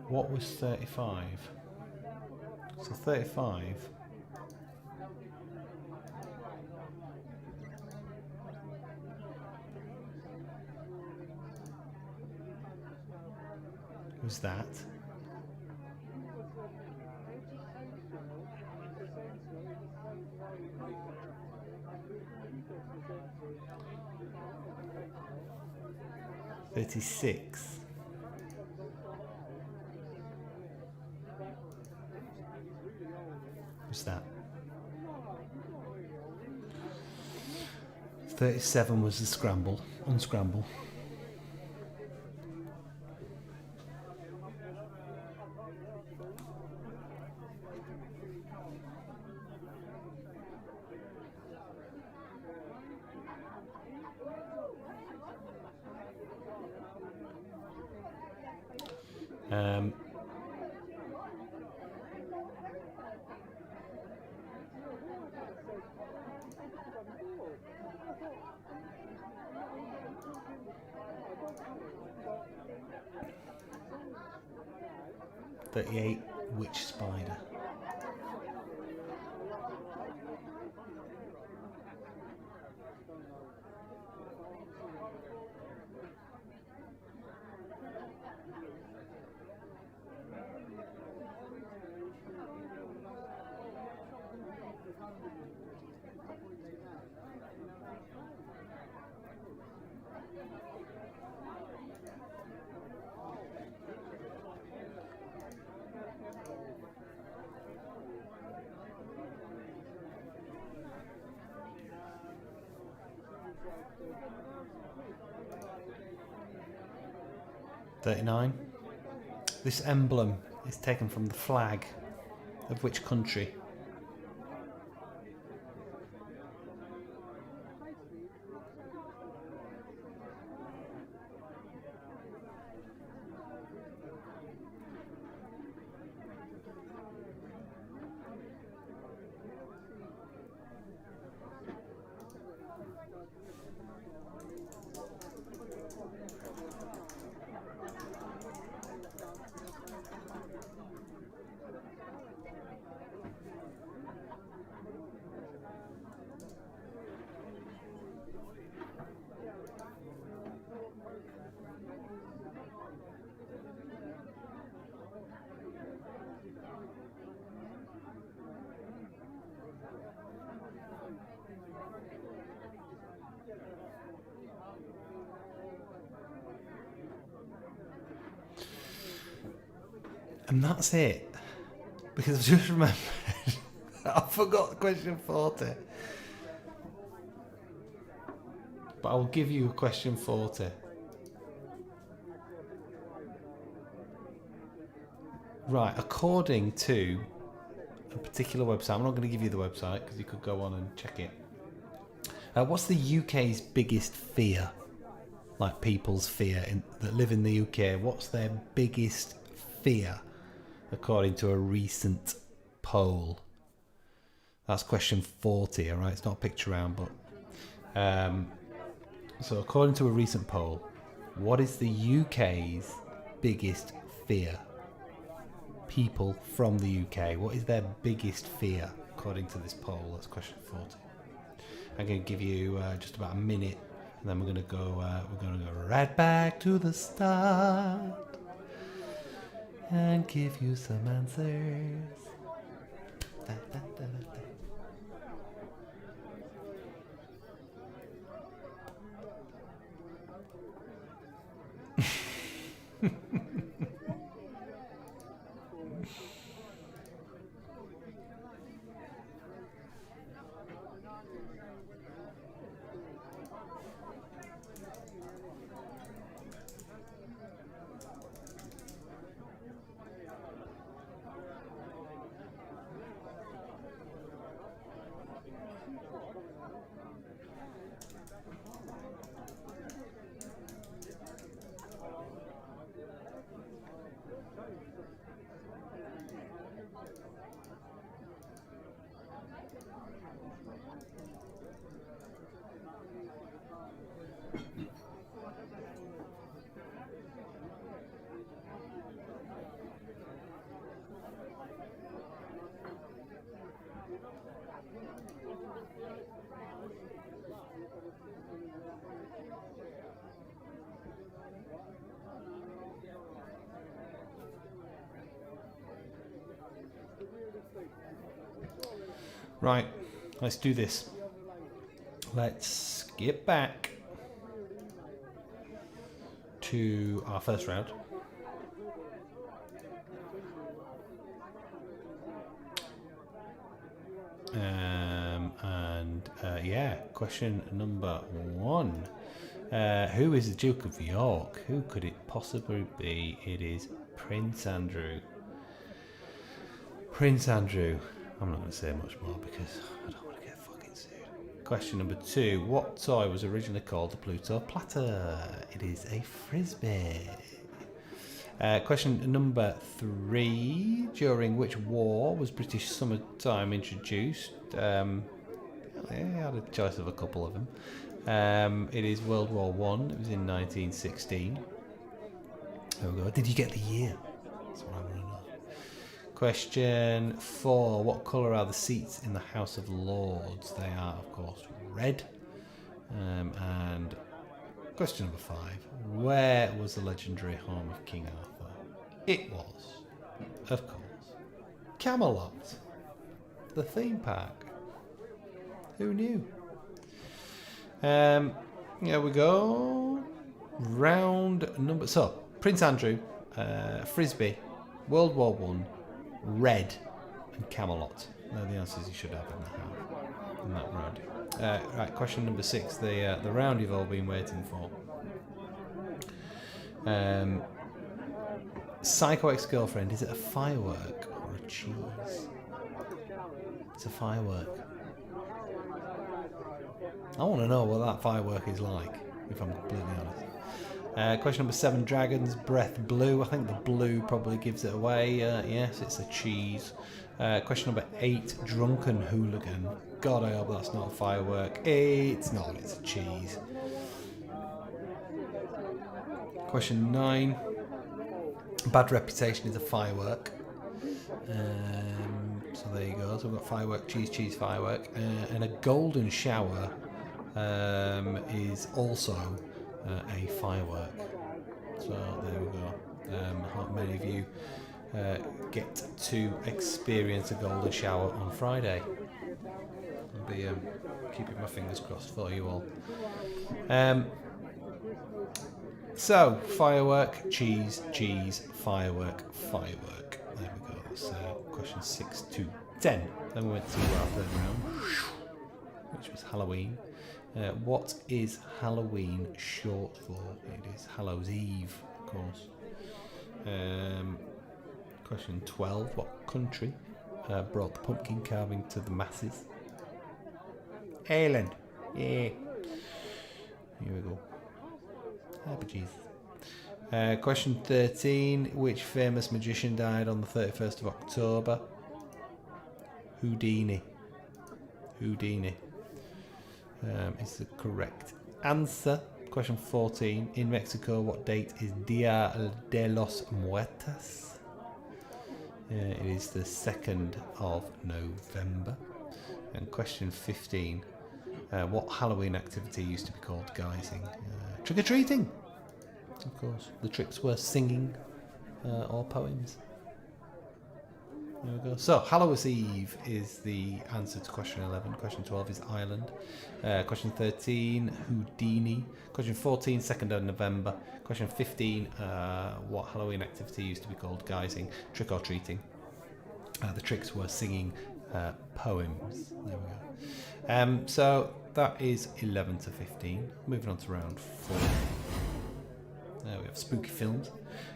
What was 35? So 35 was that. $36 was that. 37 was the scramble, unscramble. Um, $38 witch spider. $39. This emblem is taken from the flag of which country? And that's it. Because I've just remembered I forgot question 40. But I will give you a question 40. Right, according to a particular website, I'm not going to give you the website because you could go on and check it. What's the UK's biggest fear? Like people's fear that live in the UK. What's their biggest fear? According to a recent poll. That's question 40, alright? It's not a picture round, but... so according to a recent poll, what is the UK's biggest fear? People from the UK, what is their biggest fear? According to this poll, that's question 40. I'm going to give you just about a minute, and then we're going to go right back to the start. And give you some answers. Da, da, da, da, da. Right, let's do this. Let's skip back to our first round. Yeah, question number 1. Who is the Duke of York? Who could it possibly be? It is Prince Andrew. Prince Andrew. I'm not going to say much more because I don't want to get fucking sued. Question number 2. What toy was originally called the Pluto Platter? It is a frisbee. Question number 3. During which war was British summertime introduced? I had a choice of a couple of them. It is World War One. It was in 1916. There we go. Did you get the year? That's what I want to know. Question 4. What colour are the seats in the House of Lords? They are, of course, red. And question number 5. Where was the legendary home of King Arthur? It was, of course, Camelot, the theme park. Who knew? Here we go. Round number... So, Prince Andrew, Frisbee, World War One, Red, and Camelot. They're the answers you should have in that round. Right, question number 6. The round you've all been waiting for. Psycho Ex-Girlfriend, is it a firework or a cheese? It's a firework. I want to know what that firework is like, if I'm completely honest. Question number 7, Dragon's Breath Blue. I think the blue probably gives it away. Yes, it's a cheese. Question number 8, Drunken Hooligan. God, I hope that's not a firework. It's not, it's a cheese. Question 9, Bad Reputation is a firework. So there you go. So we've got firework, cheese, firework. And a golden shower is also a firework. So there we go. Not many of you get to experience a golden shower on Friday. I'll be keeping my fingers crossed for you all. So firework, cheese, firework. There we go. That's question 6 to 10. Then we went to our third round, which was Halloween. What is Halloween short for? It is Hallows Eve, of course. Question 12. What country brought the pumpkin carving to the masses? Ireland. Yeah. Here we go. Happy Jesus. Question 13. Which famous magician died on the 31st of October? Houdini. Is the correct answer. Question 14. In Mexico, what date is Dia de los Muertos? It is the 2nd of November. And question 15. What Halloween activity used to be called guising? Trick-or-treating! Of course. The tricks were singing or poems. There we go. So, Hallows Eve is the answer to question 11. Question 12 is Ireland. Question 13, Houdini. Question 14, 2nd of November. Question 15, what Halloween activity used to be called guising? Trick-or-treating. The tricks were singing poems. There we go. So, that is 11 to 15. Moving on to round 4. We have spooky films.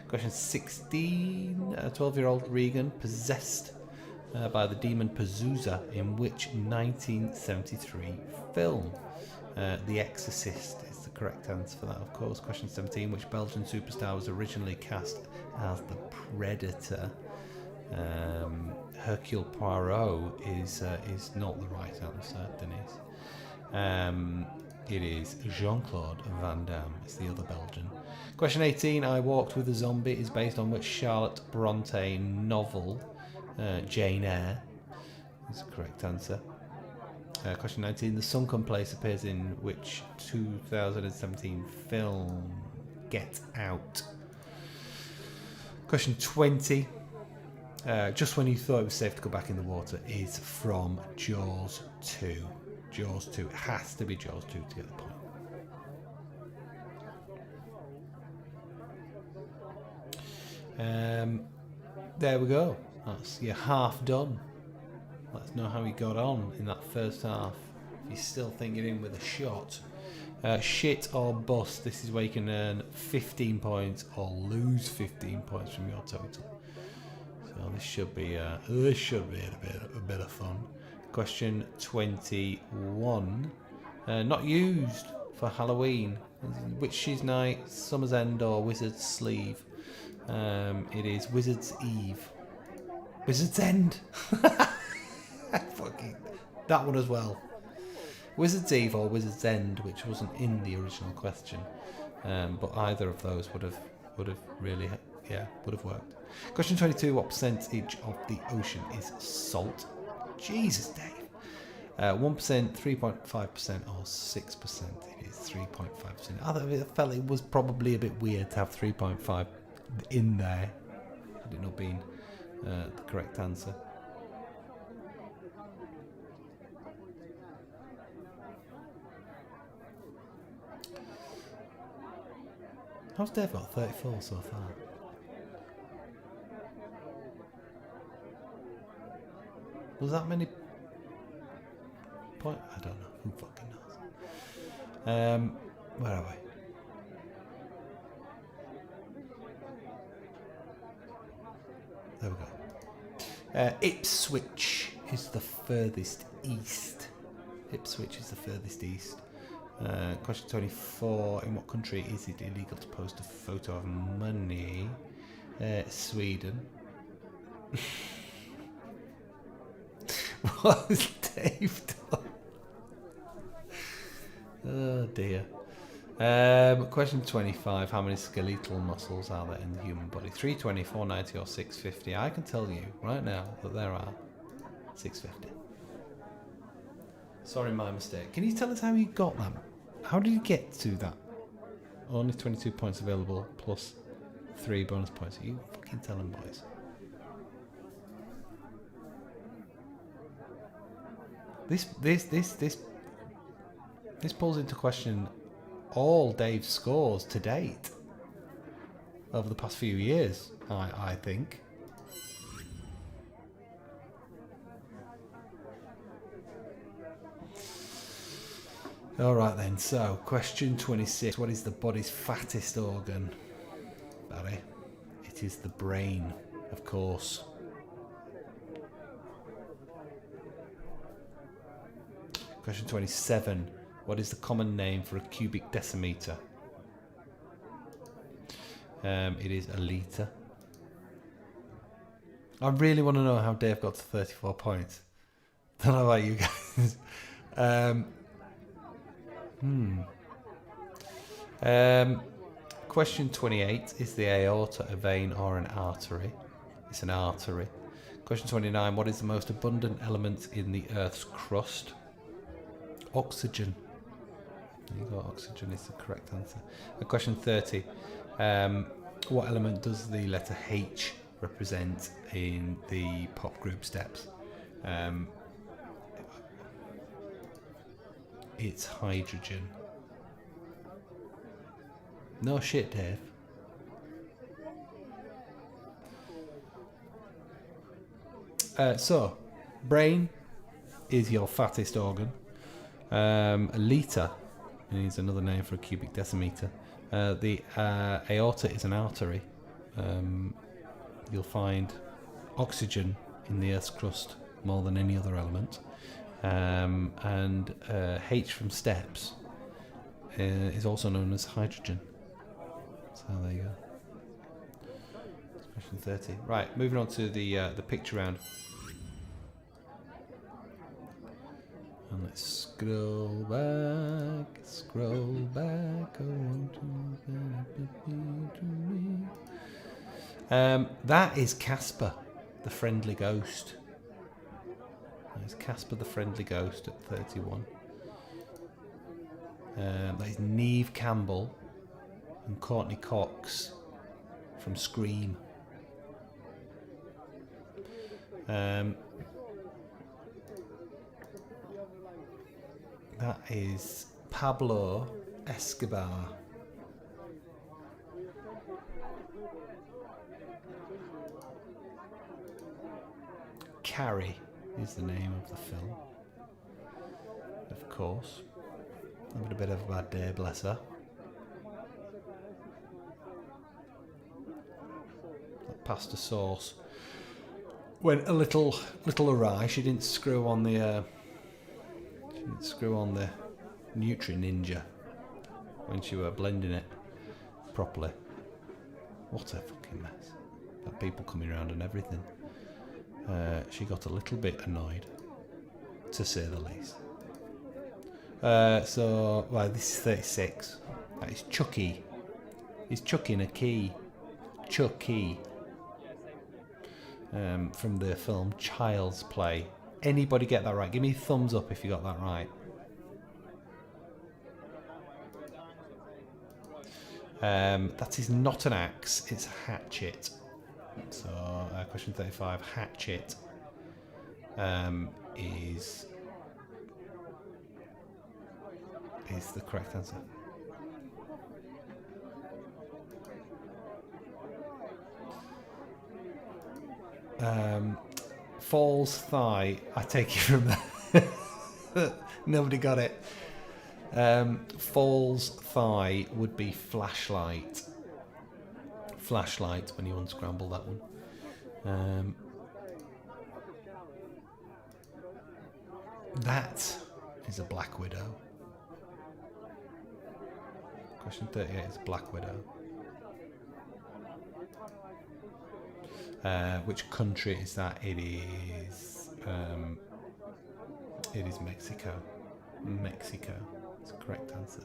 Question 16. 12-year-old Regan possessed by the demon Pazuzu in which 1973 film? The Exorcist is the correct answer for that, of course. Question 17. Which Belgian superstar was originally cast as the Predator? Hercule Poirot is not the right answer, Denise. It is Jean-Claude Van Damme. It's the other Belgian. Question 18. I Walked with a Zombie is based on which Charlotte Bronte novel? Jane Eyre is the correct answer. Question 19. The Sunken Place appears in which 2017 film? Get Out. Question 20. just when you thought it was safe to go back in the water, is from Jaws 2. Jaws 2. It has to be Jaws 2 to get the point. There we go. That's you're half done. Let's know how he got on in that first half. If you still think you're in with a shot. Shit or bust. This is where you can earn 15 points or lose 15 points from your total. So this should be a bit of fun. Question 21. Not used for Halloween. Witch's Night, Summer's End, or Wizard's Sleeve. It is Wizard's Eve. Wizard's End. Fucking that one as well. Wizard's Eve or Wizard's End, which wasn't in the original question, but either of those would have really would have worked. Question 22: what percentage of the ocean is salt? Jesus, Dave. 1%, 3.5%, or 6%. It is 3.5%. I felt it was probably a bit weird to have 3.5 in there, had it not been the correct answer. How's Dave got 34 so far? Was that many points? I don't know. Who fucking knows? Where are we? There we go. Ipswich is the furthest east. Ipswich is the furthest east. Question 24. In what country is it illegal to post a photo of money? Sweden. What has Dave done? Oh dear. Question 25. How many skeletal muscles are there in the human body? 320, 490 or 650? I can tell you right now that there are 650. Sorry, my mistake. Can you tell us how you got that? How did you get to that? Only 22 points available plus 3 bonus points. Are you fucking telling, boys? This pulls into question all Dave's scores to date over the past few years, I think. Alright then, so question 26. What is the body's fattest organ? Barry? It is the brain, of course. Question 27. What is the common name for a cubic decimeter? It is a litre. I really want to know how Dave got to 34 points. Don't know about you guys. Question 28. Is the aorta a vein or an artery? It's an artery. Question 29. What is the most abundant element in the Earth's crust? Oxygen. There you go, oxygen is the correct answer. Question 30. What element does the letter H represent in the pop group steps? It's hydrogen. No shit, Dave. So, brain is your fattest organ. A litre is another name for a cubic decimeter. The aorta is an artery. You'll find oxygen in the Earth's crust more than any other element. And H from steps is also known as hydrogen. So there you go. Question 30. Right, moving on to the picture round. And let's scroll back. That is Casper, the friendly ghost. There's Casper the Friendly Ghost at 31. That is Neve Campbell and Courtney Cox from Scream. That is Pablo Escobar. Carrie is the name of the film. Of course. Having a bit of a bad day, bless her. That pasta sauce went a little awry. She didn't screw on the Nutri Ninja when she were blending it properly. What a fucking mess. Got people coming around and everything. She got a little bit annoyed, to say the least. This is 36. That is Chucky. He's chucking a key. Chucky. From the film Child's Play. Anybody get that right? Give me a thumbs up if you got that right. That is not an axe, it's a hatchet. So, question 35, hatchet is the correct answer. False thigh, I take it from that. Nobody got it. False thigh would be flashlight. Flashlight when you unscramble that one. That is a Black Widow. Question 38 is Black Widow. Which country is that? It is Mexico. Mexico. That's the correct answer.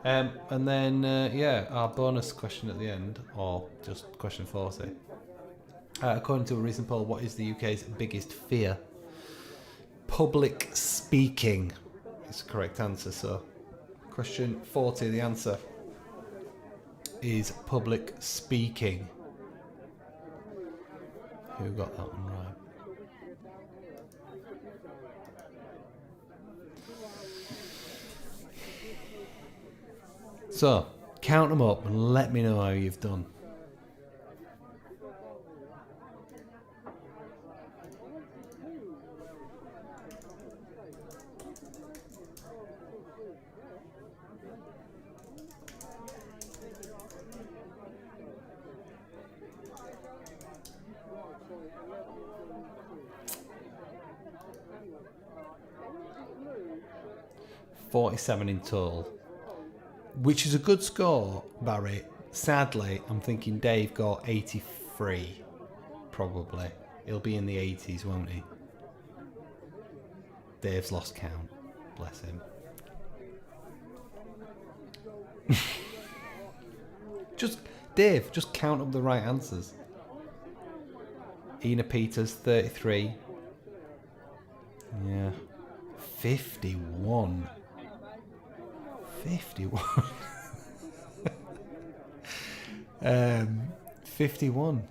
And then, our bonus question at the end, or just question 40. According to a recent poll, what is the UK's biggest fear? Public speaking is the correct answer. So, question 40, the answer is public speaking. Who got that one right? So, count them up and let me know how you've done. .47 in total, which is a good score, Barry. Sadly, I'm thinking Dave got 83, probably. He'll be in the 80s, won't he? Dave's lost count. Bless him. Dave, just count up the right answers. Ina Peters, 33. Yeah. 51. 51. 51.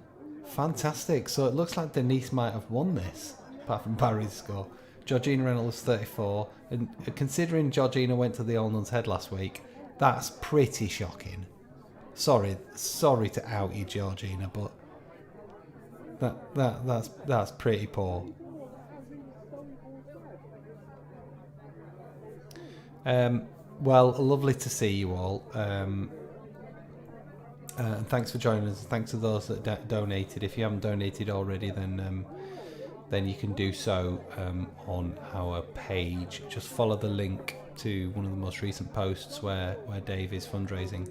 Fantastic. So it looks like Denise might have won this, apart from Barry's score. Georgina Reynolds, 34. And considering Georgina went to the All Nuns Head last week, that's pretty shocking. Sorry to out you, Georgina, but that's pretty poor. Well, lovely to see you all. And thanks for joining us. Thanks to those that donated. If you haven't donated already, then you can do so on our page. Just follow the link to one of the most recent posts where Dave is fundraising.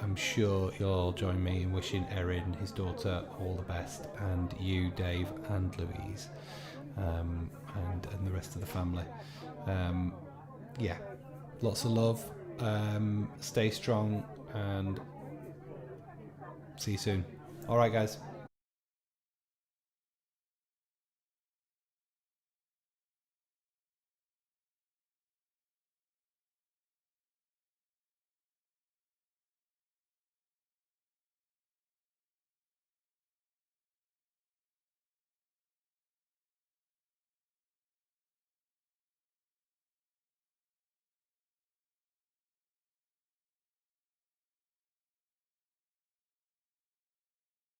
I'm sure you'll all join me in wishing Erin, his daughter, all the best, and you, Dave, and Louise. And the rest of the family. Lots of love. Stay strong and see you soon. All right, guys.